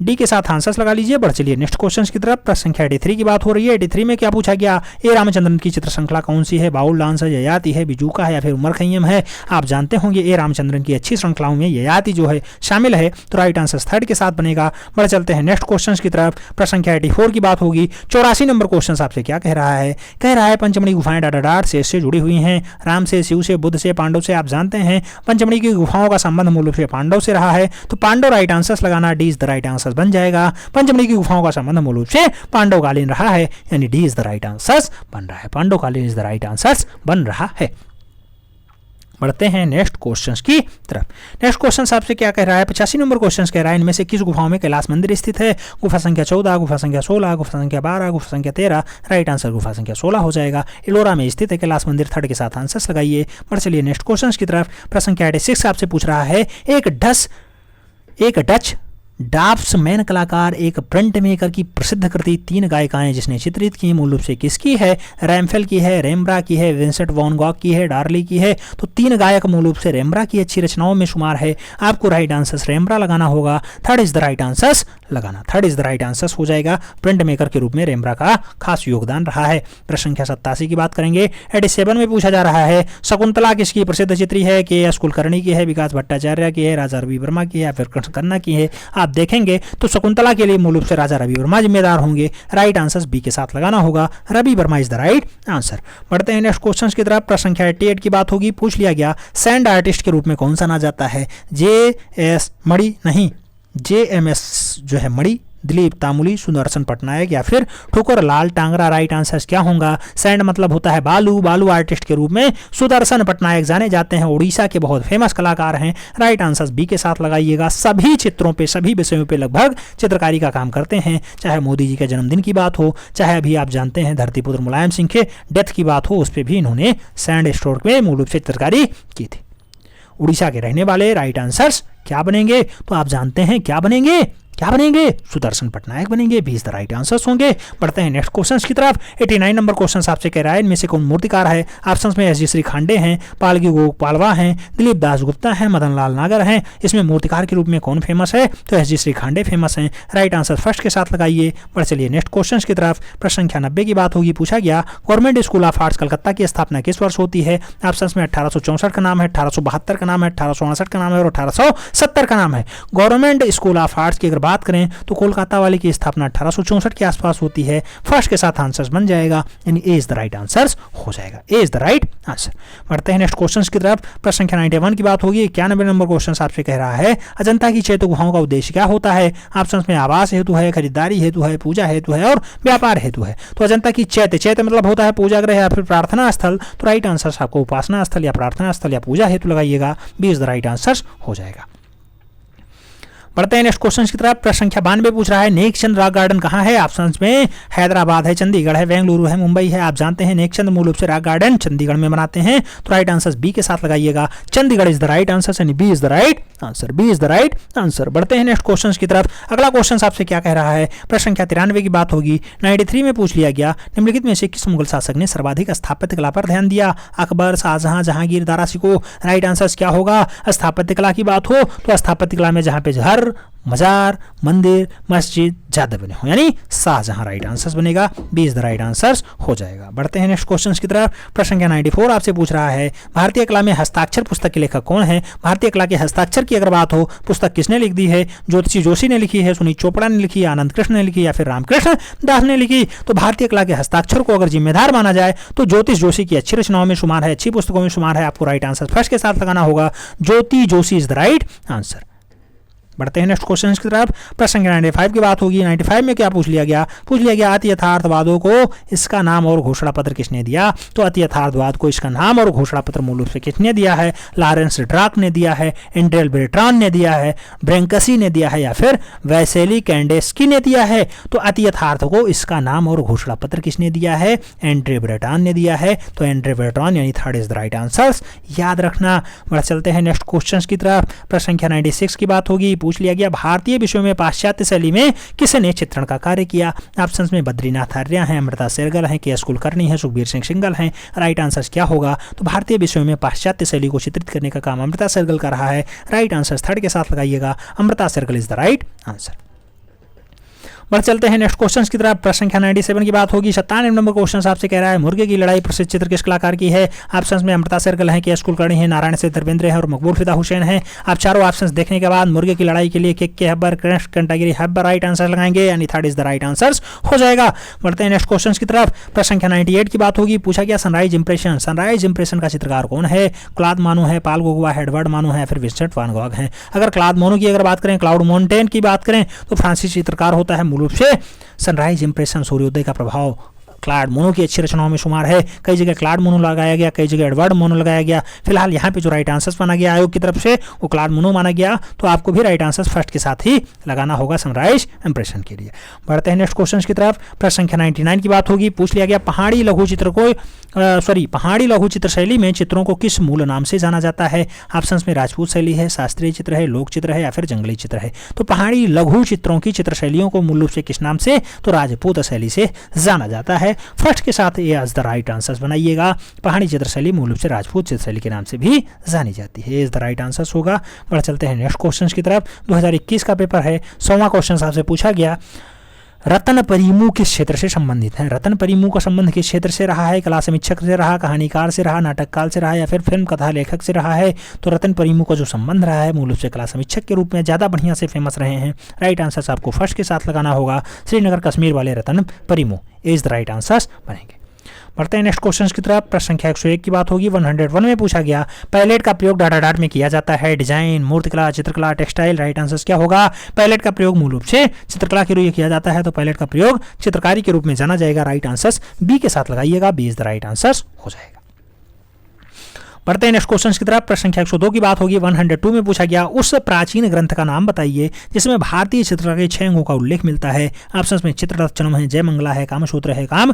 डी के साथ आंसर्स लगा लीजिए। बढ़ चलिए नेक्स्ट क्वेश्चन की तरफ। प्रश्न संख्या 83 की बात हो रही है। 83 में क्या पूछा गया? ए रामचंद्रन की चित्र श्रृंखला कौन सी है? बाउल डांस है, ययाति है, बिजूका है या फिर उमर खैयम है? आप जानते होंगे ए रामचंद्रन की अच्छी श्रृंखलाओं में ययाति जो है शामिल है, तो राइट आंसर थर्ड के साथ बनेगा। बढ़ चलते हैं नेक्स्ट क्वेश्चन की तरफ। प्रश्न संख्या 84 की बात होगी। 84 नंबर क्वेश्चन आपसे क्या कह रहा है? कह रहा है पंचमढ़ी गुफाएं डाडाडार से जुड़ी हुई हैं, राम से, शिव से, बुद्ध से, पांडव से। आप जानते हैं पंचमढ़ी की गुफाओं का संबंध मूल रूप से पांडव से रहा है, तो पांडव राइट आंसर लगाना। D is the right answer बन जाएगा। पंचमढ़ी की गुफाओं का संबंध मूल रूप से पांडवकालीन रहा है, यानी D is the right answer बन रहा है। पांडवकालीन इज द राइट आंसर बन रहा है। बढ़ते हैं नेक्स्ट क्वेश्चन की तरफ। नेक्स्ट क्वेश्चन आपसे क्या कह रहा है? 85 नंबर क्वेश्चन कह रहा है इनमें से किस गुफाओं में कैलाश मंदिर स्थित है? गुफा संख्या 14, गुफा संख्या 16, गुफा संख्या 12, गुफा संख्या 13। राइट आंसर गुफा संख्या 16 हो जाएगा। एलोरा में स्थित है कैलाश मंदिर। थर्ड के साथ आंसर लगाइए। बढ़ चलिए नेक्स्ट क्वेश्चन की तरफ। प्रश्न संख्या 86 आपसे पूछ रहा है एक डच ड्राफ्ट्समैन कलाकार एक प्रिंट मेकर की प्रसिद्ध कृति 3 गायिकाएं जिसने चित्रित की मूल रूप से किसकी है? रैम्फेल की है, रेम्ब्रा की है, विंसेंट वैन गॉग की है, डार्ली की है। तो 3 गायक मूल रूप से रेम्ब्रा की अच्छी रचनाओं में शुमार है। आपको राइट आंसर रेम्ब्रा लगाना होगा। Third is the right answer लगाना। Third is the right answer हो जाएगा। प्रिंट मेकर के रूप में रेम्ब्रा का खास योगदान रहा है। प्रश्न संख्या 87 की बात करेंगे। 87 में पूछा जा रहा है शकुंतला किसकी प्रसिद्ध चित्री है? के एस कुलकर्णी की है, विकास भट्टाचार्य की है, राजा रवि वर्मा की है या फिर कृष्ण खन्ना की है? आप देखेंगे तो शकुंतला के लिए मूल रूप से राजा रवि वर्मा जिम्मेदार होंगे। राइट आंसर बी के साथ लगाना होगा। Ravi Varma is the right answer. बढ़ते हैं नेक्स्ट क्वेश्चन की तरफ। प्रश्न संख्या 88 की बात होगी। पूछ लिया गया सैंड आर्टिस्ट के रूप में कौन सा ना जाता है? JMS जो है मणि, दिलीप तामुली, सुदर्शन पटनायक या फिर ठोकर लाल टांगरा। राइट आंसर क्या होगा? सैंड मतलब होता है बालू। बालू आर्टिस्ट के रूप में सुदर्शन पटनायक जाने जाते हैं, उड़ीसा के बहुत फेमस कलाकार हैं। राइट आंसर बी के साथ लगाइएगा। सभी चित्रों पे, सभी विषयों पे लगभग चित्रकारी का काम करते हैं, चाहे मोदी जी के जन्मदिन की बात हो, चाहे अभी आप जानते हैं धरतीपुत्र मुलायम सिंह के डेथ की बात हो, उस पर भी इन्होंने सैंड स्टोर में मूल रूप से चित्रकारी की थी। उड़ीसा के रहने वाले। राइट आंसर्स क्या बनेंगे? तो आप जानते हैं क्या बनेंगे? सुदर्शन पटनायक बनेंगे। 20 द राइट आंसर्स होंगे। बढ़ते हैं नेक्स्ट क्वेश्चन की तरफ। 89 नंबर क्वेश्चन आपसे कह रहा है इनमें से कौन मूर्तिकार है? ऑप्शंस में एस.जी. श्री खांडे हैं, पालगी गोपालवा हैं, दिलीप दास गुप्ता हैं, मदन लाल नागर हैं। इसमें मूर्तिकार के रूप में कौन फेमस है? तो एस.जी. श्री खांडे फेमस हैं। राइट आंसर फर्स्ट के साथ लगाइए। बढ़ चलिए नेक्स्ट क्वेश्चन की तरफ। प्रश्न संख्या 90 की बात होगी। पूछा गया government school of arts Calcutta की स्थापना किस वर्ष होती है? ऑप्शंस में 1864 का नाम है, 1872 का नाम है, 1859 का नाम है और 1870 का नाम है। गवर्नमेंट स्कूल ऑफ आर्ट्स की अगर बात करें तो कोलकाता वाले की स्थापना 1864 के आसपास होती है। फर्स्ट के साथ आंसर बन जाएगा, यानी ए इज द राइट आंसर हो जाएगा। ए इज द राइट आंसर। बढ़ते हैं नेक्स्ट क्वेश्चन की तरफ। प्रश्न संख्या 91 की बात होगी। 91 नंबर क्वेश्चन आपसे कह रहा है अजंता की चैत्य गुफाओं का उद्देश्य क्या होता है? ऑप्शंस में आवास हेतु है, खरीदारी हेतु है, पूजा हेतु है और व्यापार हेतु है। तो अजंता की चैत्य मतलब होता है पूजा गृह या फिर प्रार्थना स्थल। तो राइट आंसर आपको उपासना स्थल या प्रार्थना स्थल या पूजा हेतु लगाइएगा। B is the right answer हो जाएगा। बढ़ते हैं नेक्स्ट क्वेश्चन की तरफ। प्रश्न संख्या 92 पूछ रहा है नेकचंद रॉक गार्डन कहाँ है? ऑप्शंस में हैदराबाद है, चंडीगढ़ है, बेंगलुरु है, मुंबई है। आप जानते हैं नेकचंद मूल रूप से रॉक गार्डन चंडीगढ़ में बनाते हैं। तो राइट आंसर बी के साथ लगाइएगा। Chandigarh is the right answer, यानी B is the right answer. B is the right answer. बढ़ते हैं नेक्स्ट क्वेश्चन की तरफ। अगला क्वेश्चन आपसे क्या कह रहा है? प्रश्न संख्या 93 की बात होगी। 93 में पूछ लिया गया निम्नलिखित में से किस मुगल शासक ने सर्वाधिक स्थापत्य कला पर ध्यान दिया? अकबर, शाहजहां, जहांगीर, दारा शिकोह। राइट आंसर क्या होगा? स्थापत्य कला की बात हो तो स्थापत्य कला में जहां पे हर घर, मजार, मंदिर, मस्जिद ज्यादा बने हो, यानी शाहजहां राइट आंसर बनेगा। B is the right answer हो जाएगा। बढ़ते हैं नेक्स्ट क्वेश्चन की तरफ। प्रश्न संख्या 94 आपसे पूछ रहा है भारतीय कला में हस्ताक्षर पुस्तक के लेखक कौन है। भारतीय कला के हस्ताक्षर की अगर बात हो, पुस्तक किसने लिख दी है? ज्योतिषी जोशी ने लिखी है, सुनील चोपड़ा ने लिखी, आनंद कृष्ण ने लिखी या फिर रामकृष्ण दास ने लिखी? तो भारतीय कला के हस्ताक्षर को अगर जिम्मेदार माना जाए तो ज्योतिष जोशी की अच्छी रचनाओं में शुमार है, अच्छी पुस्तकों में शुमार है। आपको राइट आंसर फर्स्ट के साथ लगाना होगा, Jyoti Joshi is the right answer. बढ़ते हैं नेक्स्ट क्वेश्चन की तरफ। प्रश्न संख्या 95 की बात होगी। 95 में क्या पूछ लिया गया? पूछ लिया गया अति यथार्थवादों को इसका नाम और घोषणा पत्र किसने दिया? तो अति यथार्थवाद को इसका नाम और घोषणा पत्र मूल रूप से किसने दिया है? लॉरेंस ड्राक ने दिया है, एंड्रेल ब्रेट्रान ने दिया है, ब्रेंकसी ने दिया है या फिर वैसेली कैंडेस्की ने दिया है? तो अति यथार्थ को इसका नाम और घोषणा पत्र किसने दिया है? एंड्रे ब्रेट्रान ने दिया है। तो एंड्रे ब्रेट्रान यानी third is the right answer, याद रखना। बढ़ चलते हैं नेक्स्ट क्वेश्चन की तरफ। प्रश्न संख्या 96 की बात होगी। पूछ लिया गया भारतीय विषयों में पाश्चात्य शैली में किसने चित्रण का कार्य किया? ऑप्शंस में बद्रीनाथ आर्य हैं, अमृता शेरगिल हैं, के एस कुलकर्णी हैं, सुखबीर सिंह सिंघल हैं। राइट आंसर क्या होगा? तो भारतीय विषयों में पाश्चात्य शैली को चित्रित करने का काम अमृता शेरगिल का रहा है। राइट आंसर थर्ड के साथ लगाइएगा, Amrita Shergil is the right answer. बढ़ चलते हैं नेक्स्ट क्वेश्चन की तरफ। प्रश्न संख्या 97 की बात होगी। 97 नंबर क्वेश्चन आपसे कह रहा है मुर्गे की लड़ाई प्रसिद्ध चित्र किस कलाकार की है? ऑप्शंस में अमृता शेरगिल है, के एस कुलकर्णी है, नारायण से धर्मेंद्र है और मकबूल फिदा हुसैन है। आप चारों ऑप्शंस देखने के बाद मुर्गे की लड़ाई के लिए के हब्बर, कंटागिरी हब्बर राइट आंसर लगाएंगे, यानी third is the right answer हो जाएगा। बढ़ते हैं नेक्स्ट क्वेश्चन की तरफ। प्रश्न संख्या 98 की बात होगी। पूछा गया सनराइज इंप्रेशन, सनराइज इंप्रेशन का चित्रकार कौन है? क्लॉद मोनो है, पाल गोगुआ है, एडवर्ड मोनो है, फिर विंसेंट वैन गॉग है। अगर क्लॉद मोनो की अगर बात करें, क्लाउड मोन्टेन की बात करें तो फ्रांसीसी चित्रकार होता है। मूल रूप से सनराइज इंप्रेशन सूर्योदय का प्रभाव क्लाउड मोनो की अच्छी रचनाओं में शुमार है। कई जगह क्लाउड मोनो लगाया गया, कई जगह एडवर्ड मोनो लगाया गया। फिलहाल यहाँ पे जो राइट आंसर माना गया आयोग की तरफ से वो क्लाउड मोनो माना गया, तो आपको भी राइट आंसर फर्स्ट के साथ ही लगाना होगा सनराइज इंप्रेशन के लिए। बढ़ते हैं नेक्स्ट क्वेश्चन की तरफ। प्रश्न संख्या 99 की बात होगी। पूछ लिया गया पहाड़ी लघु चित्र को पहाड़ी लघु चित्र शैली में चित्रों को किस मूल नाम से जाना जाता है? ऑप्शंस में राजपूत शैली है, शास्त्रीय चित्र है, लोक चित्र है या फिर जंगली चित्र है। तो पहाड़ी लघु चित्रों की चित्र शैलियों को मूल रूप से किस नाम से? तो राजपूत शैली से जाना जाता है। फर्स्ट के साथ ये एज द राइट आंसर बनाइएगा। पहाड़ी चित्र शैली मूल रूप से राजपूत चित्र शैली के नाम से भी जानी जाती है। इज द राइट आंसर होगा। बढ़ चलते हैं नेक्स्ट क्वेश्चन की तरफ। 2021 का पेपर है। 100वां क्वेश्चन आपसे पूछा गया रतन परिमू किस क्षेत्र से संबंधित है? रतन परिमू का संबंध किस क्षेत्र से रहा है? कला समीक्षक से रहा, कहानीकार से रहा, नाटककार से रहा या फिर फिल्म कथा लेखक से रहा है? तो रतन परिमू का जो संबंध रहा है मूल रूप से कला समीक्षक के रूप में ज़्यादा बढ़िया से फेमस रहे हैं। राइट आंसर आपको फर्स्ट के साथ लगाना होगा, श्रीनगर कश्मीर वाले रतन परिमू इज द राइट आंसर बनेंगे। बढ़ते हैं नेक्स्ट क्वेश्चन की तरफ। प्रश्न संख्या 101 की बात होगी। 101 में पूछा गया पैलेट का प्रयोग डाटा डार्ट में किया जाता है। डिजाइन, मूर्तिकला, चित्रकला, टेक्सटाइल। राइट आंसर क्या होगा? पैलेट का प्रयोग मूल रूप से चित्रकला के लिए किया जाता है, तो पैलेट का प्रयोग चित्रकारी के रूप में जाना जाएगा। राइट आंसर बी के साथ लगाइएगा, b is the right answer हो जाएगा। बढ़ते हैं नेक्स्ट क्वेश्चन की तरफ। प्रश्न संख्या 102 की बात होगी। 102 में पूछा गया उस प्राचीन ग्रंथ का नाम बताइए जिसमें भारतीय चित्रकला के 6 अंगों का उल्लेख मिलता है। ऑप्शंस में चित्ररत्नम है, जय मंगला है, कामसूत्र है, काम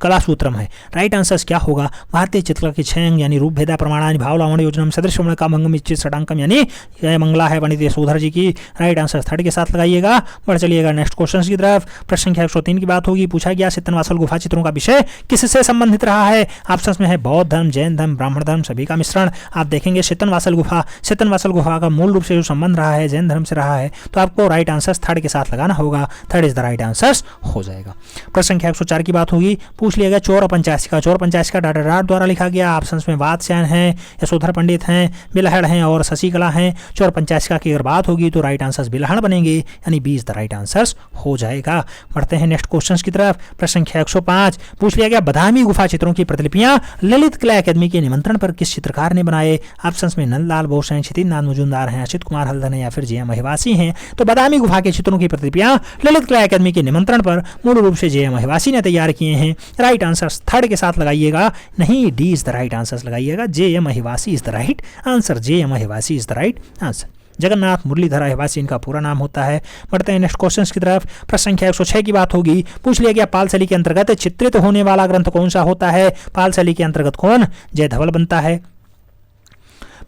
कलासूत्रम है। राइट आंसर क्या होगा? भारतीय चित्रकला के 6 अंग यानी रूप भेदा प्रमाणानि भाव लावण्य योजनम सदृश कामंगम षडांकम यानी जय मंगला है पंडित यशोधर जी की। राइट आंसर थर्ड के साथ लगाइएगा। बढ़ चलिएगा नेक्स्ट क्वेश्चन की तरफ। प्रश्न संख्या 103 की बात होगी। पूछा गया सित्तनवासल गुफा चित्रों का विषय किससे संबंधित रहा है? ऑप्शंस में है बौद्ध धर्म, जैन धर्म, ब्राह्मण धर्म, सभी का मिश्रण। आप देखेंगे सित्तनवासल गुफा का मूल रूप से जो संबंध रहा है जैन धर्म से रहा है, तो आपको राइट आंसर थर्ड के साथ लगाना होगा। Third is the right answer हो जाएगा। प्रश्न संख्या 104 की बात होगी। पूछ लिया गया चोर पंचायत का डाटा डार्ट द्वारा लिखा गया। ऑप्शंस में वात्स्यायन है, यशोधर पंडित हैं, बिलहड़ हैं और शशिकला हैं। चोर पंचायत की अगर बात होगी तो राइट आंसर बिलहड़ बनेंगे, यानी B is the right answer हो जाएगा। बढ़ते हैं नेक्स्ट क्वेश्चन की तरफ। प्रश्न संख्या 105 पूछ लिया गया बदामी गुफा चित्रों की प्रतिलिपियां ललित कला अकादमी के निमंत्रण पर किस चित्रकार ने बनाए? ऑप्शंस में नंदलाल बोस हैं, क्षितिजनाथ मुजुमदार हैं, अचित कुमार हल्दर हैं या फिर जे.एम. महिवासी हैं। तो बदामी गुफा के चित्रों की प्रतिलिपियां ललित कला अकादमी के निमंत्रण पर मूल रूप से जे.एम. महिवासी ने तैयार किए हैं। राइट आंसर थर्ड के साथ लगाइएगा, नहीं D is the right answer लगाइएगा। JM. Mahivasi is the right answer. JM. Mahivasi is the right answer. Jagannath Murlidhar Ahivasi इनका पूरा नाम होता है। बढ़ते हैं नेक्स्ट क्वेश्चन की तरफ। प्रश्न संख्या 106 की बात होगी। पूछ लिया गया पाल शैली के अंतर्गत चित्रित होने वाला ग्रंथ कौन सा होता है? पाल शैली के अंतर्गत कौन? जय धवल बनता है।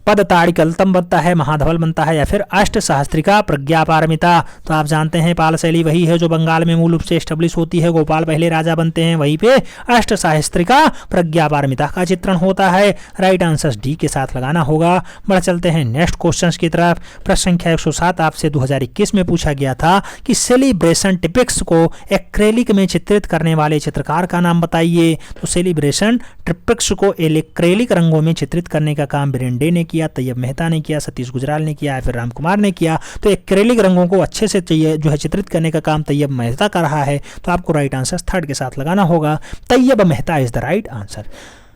पद ताड़िकलतम बनता है, महाधवल बनता है, या फिर अष्ट सहस्त्रिका प्रज्ञापारमिता। तो आप जानते हैं पाल शैली वही है जो बंगाल में मूल रूप से एस्टेब्लिश होती है, गोपाल पहले राजा बनते हैं, वहीं पे अष्ट सहस्त्रिका प्रज्ञापारमिता का चित्रण होता है। राइट आंसर डी के साथ लगाना होगा। बढ़ चलते हैं नेक्स्ट क्वेश्चन की तरफ। प्रश्न संख्या 107 आपसे 2021 में पूछा गया था कि सेलिब्रेशन टिपिक्स को एक्रेलिक में चित्रित करने वाले चित्रकार का नाम बताइए। तो सेलिब्रेशन टिपिक्स को एक्रेलिक रंगों में चित्रित करने का काम ब्रेंडे ने किया, तैयब मेहता ने किया, सतीश गुजराल ने किया, या फिर राम कुमार ने किया। तो एक्रेलिक रंगों को अच्छे से जो है चित्रित करने का काम तैयब मेहता कर रहा है। तो आपको राइट आंसर थर्ड के साथ लगाना होगा। Tyeb Mehta is the right answer.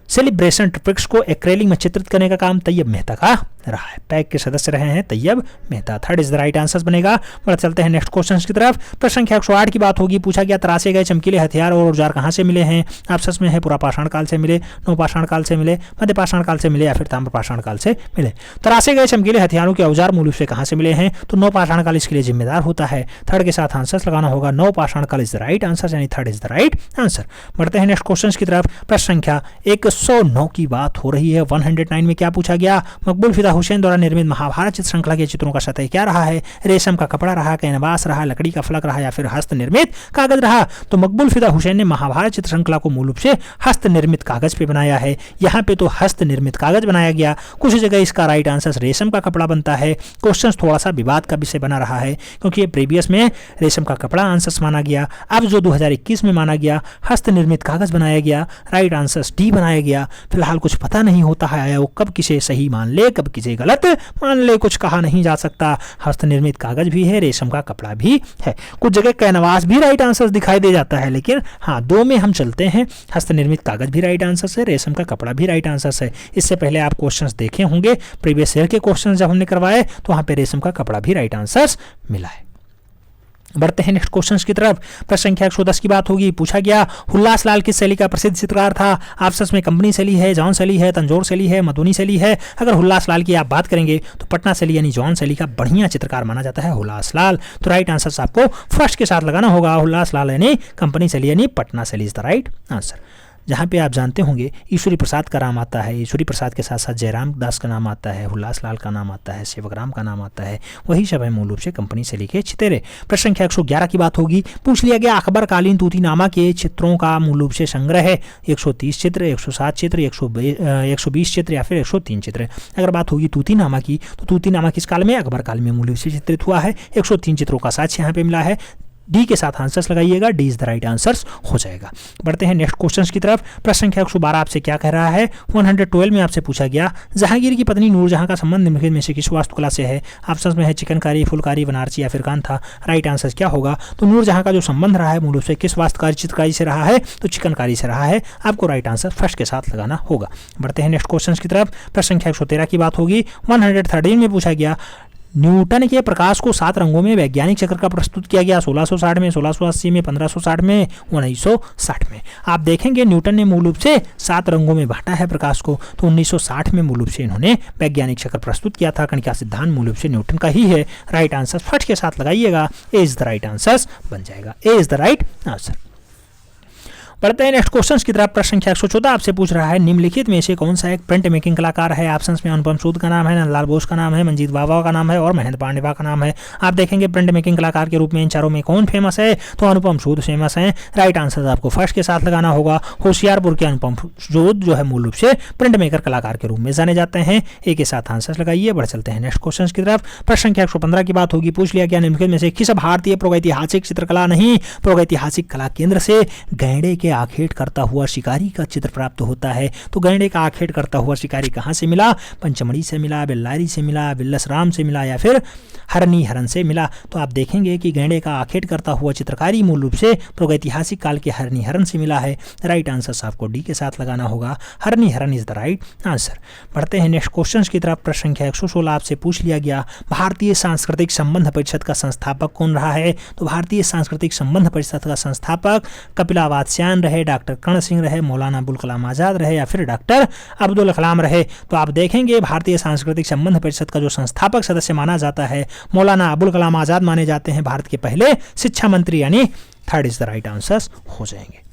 Celebration टिपिक्स को एक्रेलिक में चित्रित करने का काम तैयब मेहता का रहा है। पैक के सदस्य रहे हैं Tayyab Mehta. Third is the right answer बनेगा। बढ़ चलते हैं नेक्स्ट क्वेश्चन की तरफ। प्रश्न संख्या 108 की बात होगी। पूछा गया तरासे गए चमकीले हथियार और औजार कहाँ से मिले हैं। ऑप्शन में है पुरापाषाण काल से मिले, नवपाषाण काल से मिले, मध्यपाषाण काल से मिले, या फिर ताम्रपाषाण काल से मिले। तरासे गए चमकीले हथियारों के औजार मूल रूप से कहाँ से मिले हैं। तो नवपाषाण काल इसके लिए जिम्मेदार होता है। थर्ड के साथ आंसर लगाना होगा। नवपाषाण काल इज द राइट आंसर, यानी third is the right answer. बढ़ते हैं नेक्स्ट क्वेश्चन की तरफ। प्रश्न संख्या 109 की बात हो रही है। 109 में क्या पूछा गया। मकबूल फिदा हुसैन द्वारा निर्मित महाभारत चित्र श्रृंखला के चित्रों का सतह क्या रहा है। रेशम का कपड़ा रहा, कैनवास रहा, लकड़ी का फलक रहा, या फिर हस्त निर्मित कागज रहा। तो मकबूल फिदा हुसैन ने महाभारत चित्र श्रृंखला को मूल रूप से हस्त निर्मित कागज पे बनाया है। यहाँ पे तो हस्त निर्मित कागज बनाया गया। कुछ जगह इसका राइट आंसर रेशम का कपड़ा बनता है। क्वेश्चन थोड़ा सा विवाद का विषय बना रहा है, क्योंकि प्रीवियस में रेशम का कपड़ा आंसर माना गया, अब जो 2021 में माना गया हस्त निर्मित कागज बनाया गया। राइट आंसर डी बनाया गया। फिलहाल कुछ पता नहीं होता है वो कब किसे सही मान ले, कब किसे गलत मान ले, कुछ कहा नहीं जा सकता। हस्त निर्मित कागज भी है, रेशम का कपड़ा भी है। कुछ जगह कैनवास भी राइट आंसर दिखाई दे जाता है, लेकिन हाँ दो में हम चलते हैं। हस्त निर्मित कागज भी राइट आंसर है, रेशम का कपड़ा भी राइट आंसर है। इससे पहले आप क्वेश्चंस देखे होंगे, प्रीवियस ईयर के क्वेश्चंस जब हमने करवाए तो वहां पे रेशम का कपड़ा भी राइट आंसर मिला है। बढ़ते हैं नेक्स्ट क्वेश्चन की तरफ। प्रश्न संख्या 110 की बात होगी। पूछा गया हुल्लास लाल किस शैली का प्रसिद्ध चित्रकार था। ऑप्शन में कंपनी शैली है, जॉन शैली है, तंजौर शैली है, मधुनी शैली है। अगर हुल्लास लाल की आप बात करेंगे तो पटना शैली यानी जॉन शैली का बढ़िया चित्रकार माना जाता है हुल्लास लाल। तो राइट आंसर आपको फर्स्ट के साथ लगाना होगा। हुल्लास लाल यानी कंपनी शैली यानी पटना शैली इज द राइट आंसर। जहाँ पे आप जानते होंगे ईश्वरी प्रसाद का नाम आता है, ईश्वरी प्रसाद के साथ साथ जयराम दास का नाम आता है, हुल्लास लाल का नाम आता है, सेवकराम का नाम आता है, वही सब है मूल रूप से कंपनी से लिखे चितेरे। प्रश्न संख्या 111 की बात होगी। पूछ लिया गया अकबर कालीन तूतीनामा के चित्रों का मूल रूप से संग्रह है। 130 चित्र, 107 चित्र, 120 चित्र, या फिर 103 चित्र। अगर बात होगी तूतीनामा की, तो तूतीनामा किस काल में, अकबर काल में मूल रूप से चित्रित हुआ है। 103 चित्रों का साक्ष्य यहाँ पे मिला है। डी के साथ आंसर्स लगाइएगा, D is the right answers हो जाएगा। बढ़ते हैं नेक्स्ट क्वेश्चन की तरफ। प्रश्न संख्या 112 आपसे क्या कह रहा है। 112 में आपसे पूछा गया जहांगीर की पत्नी नूरजहां का संबंध निम्नलिखित में से किस वास्तुकला से है। ऑप्शन में है चिकनकारी, फुलकारी, बनारसी, या फिर कांथा। राइट आंसर क्या होगा। तो नूरजहां का जो संबंध रहा है मूल रूप से किस वास्तुकारी चित्रकारी से रहा है, तो चिकनकारी से रहा है। आपको राइट आंसर फर्स्ट के साथ लगाना होगा। बढ़ते हैं नेक्स्ट क्वेश्चन की तरफ। प्रश्न संख्या 113 की बात होगी। 113 में पूछा गया न्यूटन के प्रकाश को 7 रंगों में वैज्ञानिक चक्र का प्रस्तुत किया गया। 1660 में, 1680 में, 1560 में, 1960 में। आप देखेंगे न्यूटन ने मूल रूप से 7 रंगों में बांटा है प्रकाश को। तो 1960 में मूल रूप से इन्होंने वैज्ञानिक चक्र प्रस्तुत किया था। कणिका सिद्धांत मूल रूप से न्यूटन का ही है। राइट आंसर फर्स्ट के साथ लगाइएगा, ए इज द राइट आंसर बन जाएगा। ए इज द राइट आंसर। बढ़ते हैं नेक्स्ट क्वेश्चन की तरफ। प्रश्न संख्या 114 आपसे पूछ रहा है निम्नलिखित में से कौन सा एक प्रिंट मेकिंग कलाकार है। ऑप्शन में अनुपम सूद का नाम है, नंदलाल बोस का नाम है, मंजीत बाबा का नाम है, और महेंद्र पांडेवा का नाम है। आप देखेंगे प्रिंट मेकिंग कलाकार के रूप में इन चारों में कौन फेमस है, तो अनुपम सूद फेमस है। राइट आंसर आपको फर्स्ट के साथ लगाना होगा। होशियारपुर के अनुपम सूद जो है मूल रूप से प्रिंट मेकर कलाकार के रूप में जाने जाते हैं। ए के साथ आंसर लगाइए। बढ़ चलते हैं नेक्स्ट क्वेश्चन की तरफ। प्रश्न संख्या 115 की बात होगी। पूछ लिया गया निम्नलिखित में से किस भारतीय प्रागैतिहासिक चित्रकला नहीं प्रागैतिहासिक कला केंद्र से गैंडे के आखेट करता हुआ शिकारी का चित्र प्राप्त होता है। तो गैंडे का आखेट करता हुआ शिकारी कहां से मिला, पंचमढ़ी से मिला, बेल्लारी से मिला, बिल्लसराम से मिला, या फिर हरनी हरन से मिला। तो आप देखेंगे कि गैंडे का आखेट करता हुआ चित्रकारी मूल रूप से प्रागैतिहासिक काल के हरनी हरन से मिला है। राइट आंसर आपको डी के साथ लगाना होगा। हरनी हरन इज द राइट आंसर। बढ़ते हैं नेक्स्ट क्वेश्चन की तरफ। प्रश्न संख्या 116 आपसे पूछ लिया गया भारतीय सांस्कृतिक संबंध परिषद का संस्थापक कौन रहा है। तो भारतीय सांस्कृतिक संबंध परिषद का संस्थापक कपिलावाद श्यान रहे, डॉक्टर कर्ण सिंह रहे, मौलाना अबुल कलाम आजाद रहे, या फिर डॉक्टर अब्दुल कलाम रहे। तो आप देखेंगे भारतीय सांस्कृतिक संबंध परिषद का जो संस्थापक सदस्य माना जाता है मौलाना अबुल कलाम आजाद माने जाते हैं। भारत के पहले शिक्षा मंत्री, यानी third is the right answer हो जाएंगे।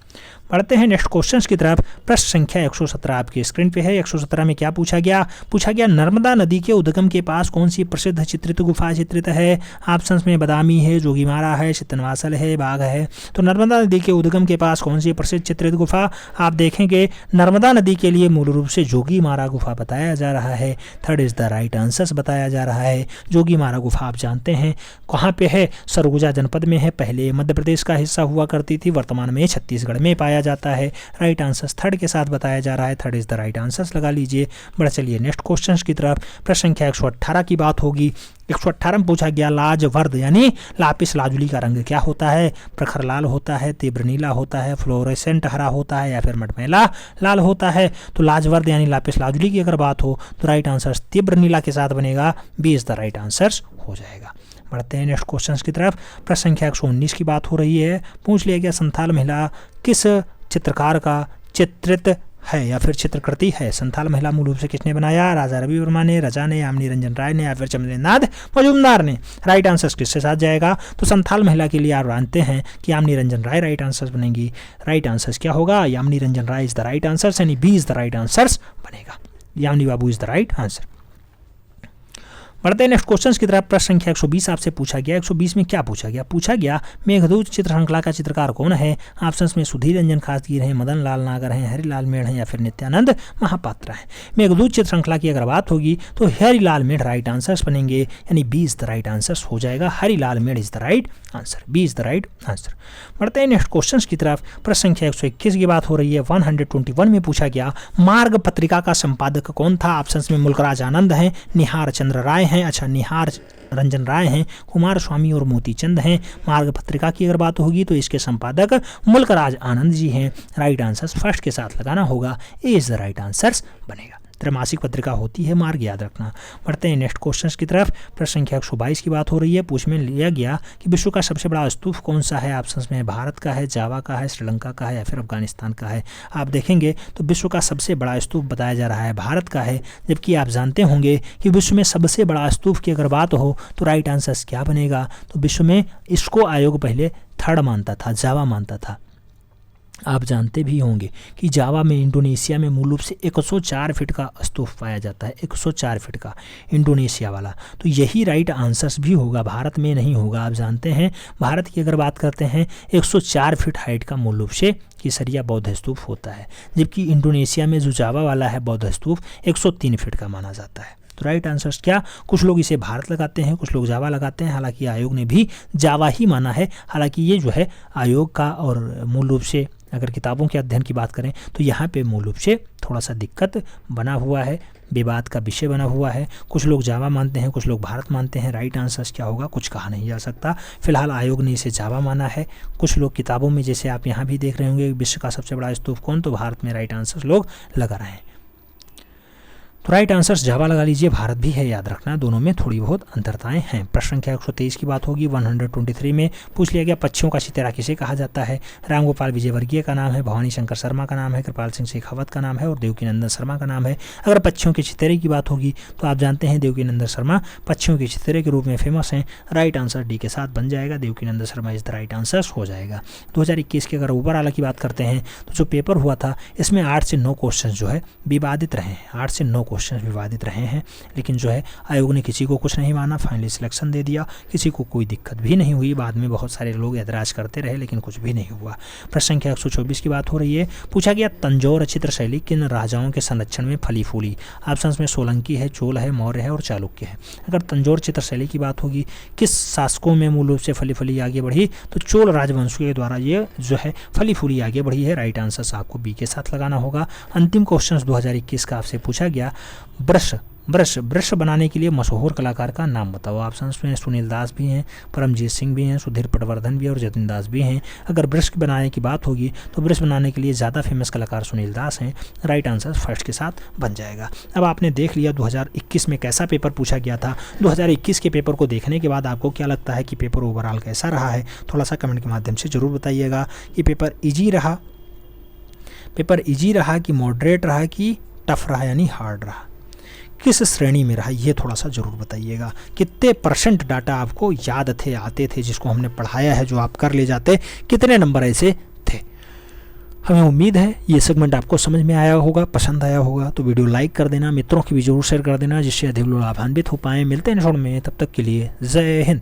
बढ़ते हैं नेक्स्ट क्वेश्चन की तरफ। प्रश्न संख्या 117 आपकी स्क्रीन पे है। 117 में क्या पूछा गया नर्मदा नदी के उद्गम के पास कौन सी प्रसिद्ध चित्रित गुफा चित्रित है। ऑप्शंस में बदामी है, जोगीमारा है, चितनवासल है, बाघ है। तो नर्मदा नदी के उद्गम के पास कौन सी प्रसिद्ध चित्रित गुफा, आप देखेंगे नर्मदा नदी के लिए मूल रूप से जोगीमारा गुफा बताया जा रहा है। Third is the right answer बताया जा रहा है। जोगीमारा गुफा आप जानते हैं कहाँ पे है, सरगुजा जनपद में है। पहले मध्य प्रदेश का हिस्सा हुआ करती थी, वर्तमान में छत्तीसगढ़ में पाया जाता है। राइट आंसर थर्ड के साथ बताया जा रहा है। Third is the right answer लगा लीजिए। बढ़ चलिए नेक्स्ट क्वेश्चन की तरफ। प्रश्न संख्या 118 की बात होगी। 118 में पूछा गया लाजवर्द यानी लापिस लाजुली का रंग क्या होता है। प्रखर लाल होता है, तीव्र नीला होता है, फ्लोरेसेंट हरा होता है या फिर मटमैला लाल होता है। तो लाजवर्द यानी लापिस लाजुली की अगर बात हो तो राइट आंसर तीव्र नीला के साथ बनेगा। B is the right answer हो जाएगा। बढ़ते हैं नेक्स्ट क्वेश्चन की तरफ। प्रश्न संख्या 119 की बात हो रही है। पूछ लिया गया संथाल महिला किस चित्रकार का चित्रित है या फिर चित्रकृति है। संथाल महिला मूल रूप से किसने बनाया, राजा रवि वर्मा ने, रजा ने, यामिनी रंजन राय ने या फिर चंद्रनाथ मजूमदार ने। राइट आंसर किसके साथ जाएगा, तो संथाल महिला के लिए आप जानते हैं कि यामिनी रंजन राय राइट आंसर बनेगी। राइट आंसर क्या होगा, Yamini Ranjan Rai is the right answer, यानी B is the right answer बनेगा। यामिनी बाबू इज द राइट आंसर। बढ़ते हैं नेक्स्ट क्वेश्चन की तरफ। प्रश्न संख्या 120 आपसे पूछा गया। 120 में क्या पूछा गया मेघदूत चित्र श्रृंखला का चित्रकार कौन है। ऑप्शंस में सुधीर रंजन खासगीर हैं, मदन लाल नागर हैं, हरिलाल मेढ़ हैं या फिर नित्यानंद महापात्रा हैं। मेघदूत चित्र श्रृंखला की अगर बात होगी तो हरिलाल मेढ़ राइट आंसर्स बनेंगे, यानी B is the right answer हो जाएगा। Harilal Medh is the right answer, B is the right answer. बढ़ते हैं नेक्स्ट क्वेश्चन की तरफ। प्रश्न संख्या 121 की बात हो रही है। 121 में पूछा गया मार्ग पत्रिका का संपादक कौन था। ऑप्शंस में मुल्कराज आनंद हैं, निहार चंद्र राय हैं, अच्छा निहार रंजन राय हैं, कुमार स्वामी और मोती चंद हैं। मार्ग पत्रिका की अगर बात होगी तो इसके संपादक मुल्कराज आनंद जी हैं। राइट आंसर फर्स्ट के साथ लगाना होगा, ए इज द राइट आंसर बनेगा। त्रैमासिक पत्रिका होती है मार्ग, याद रखना। बढ़ते हैं नेक्स्ट क्वेश्चन की तरफ। प्रश्न संख्या 122 की बात हो रही है। पूछ में लिया गया कि विश्व का सबसे बड़ा स्तूप कौन सा है। ऑप्शंस में भारत का है, जावा का है, श्रीलंका का है या फिर अफगानिस्तान का है। आप देखेंगे तो विश्व का सबसे बड़ा स्तूप बताया जा रहा है भारत का है, जबकि आप जानते होंगे कि विश्व में सबसे बड़ा स्तूप की अगर बात हो तो राइट आंसर क्या बनेगा, तो विश्व में इसको आयोग पहले थर्ड मानता था, जावा मानता था। आप जानते भी होंगे कि जावा में इंडोनेशिया में मूल रूप से 104 फीट का स्तूप पाया जाता है, 104 फीट का इंडोनेशिया वाला। तो यही राइट आंसर्स भी होगा, भारत में नहीं होगा। आप जानते हैं भारत की अगर बात करते हैं 104 फीट हाइट का मूल रूप से केसरिया बौद्ध स्तूप होता है, जबकि इंडोनेशिया में जो जावा वाला है बौद्ध स्तूप 103 फीट का माना जाता है। तो राइट आंसर क्या, कुछ लोग इसे भारत लगाते हैं, कुछ लोग जावा लगाते हैं। हालांकि आयोग ने भी जावा ही माना है। हालांकि ये जो है आयोग का और मूल रूप से अगर किताबों के अध्ययन की बात करें तो यहाँ पे मूल रूप से थोड़ा सा दिक्कत बना हुआ है, विवाद का विषय बना हुआ है। कुछ लोग जावा मानते हैं, कुछ लोग भारत मानते हैं। राइट आंसर क्या होगा कुछ कहा नहीं जा सकता। फिलहाल आयोग ने इसे जावा माना है। कुछ लोग किताबों में, जैसे आप यहाँ भी देख रहे होंगे, विश्व का सबसे बड़ा स्तूप कौन, तो भारत में राइट आंसर लोग लगा रहे हैं। तो राइट आंसर जावा लगा लीजिए, भारत भी है, याद रखना। दोनों में थोड़ी बहुत अंतरताएं हैं। प्रश्न संख्या 123 की बात होगी। 123 में पूछ लिया गया पक्षियों का चितेरा किसे कहा जाता है। रामगोपाल विजयवर्गीय का नाम है, भवानी शंकर शर्मा का नाम है, कृपाल सिंह शेखावत का नाम है और देवकीनंदन शर्मा का नाम है। अगर पक्षियों के चितेरे की बात होगी तो आप जानते हैं देवकीनंदन शर्मा पक्षियों के चितेरे के रूप में फेमस हैं। राइट आंसर डी के साथ बन जाएगा, Devkinandan Sharma is the right answer हो जाएगा। 2021 के अगर ऊपर वाला की बात करते हैं तो जो पेपर हुआ था इसमें 8 से 9 क्वेश्चन जो है विवादित रहे हैं। 8 से 9 क्वेश्चन विवादित रहे हैं, लेकिन जो है आयोग ने किसी को कुछ नहीं माना, फाइनली सिलेक्शन दे दिया। किसी को कोई दिक्कत भी नहीं हुई। बाद में बहुत सारे लोग ऐतराज करते रहे लेकिन कुछ भी नहीं हुआ। प्रश्न संख्या 124 की बात हो रही है। पूछा गया तंजौर चित्र शैली किन राजाओं के संरक्षण में फली फूली। ऑप्शंस में सोलंकी है, चोल है, मौर्य है और चालुक्य है। अगर तंजौर चित्र शैली की बात होगी किस शासकों में मूल रूप से फली फली आगे बढ़ी, तो चोल राजवंश के द्वारा ये जो है फली फूली आगे बढ़ी है। राइट आंसर आपको बी के साथ लगाना होगा। अंतिम क्वेश्चन 2021 का आपसे पूछा गया ब्रश बनाने के लिए मशहूर कलाकार का नाम बताओ। ऑप्शन में सुनील दास भी हैं, परमजीत सिंह भी हैं, सुधीर पटवर्धन भी हैं और जतिन दास भी हैं। अगर ब्रश बनाने की बात होगी तो ब्रश बनाने के लिए ज़्यादा फेमस कलाकार सुनील दास हैं। राइट आंसर फर्स्ट के साथ बन जाएगा। अब आपने देख लिया 2021 में कैसा पेपर पूछा गया था। 2021 के पेपर को देखने के बाद आपको क्या लगता है कि पेपर ओवरऑल कैसा रहा है, थोड़ा सा कमेंट के माध्यम से ज़रूर बताइएगा कि पेपर ईजी रहा कि मॉडरेट रहा कि टफ रहा यानी हार्ड रहा, किस श्रेणी में रहा, ये थोड़ा सा ज़रूर बताइएगा। कितने % डाटा आपको याद थे, आते थे, जिसको हमने पढ़ाया है, जो आप कर ले जाते, कितने नंबर ऐसे थे। हमें उम्मीद है ये सेगमेंट आपको समझ में आया होगा, पसंद आया होगा। तो वीडियो लाइक कर देना, मित्रों की भी जरूर शेयर कर देना, जिससे अधिक लोग लाभान्वित हो पाएँ। मिलते हैं शॉर्ट में, तब तक के लिए जय हिंद।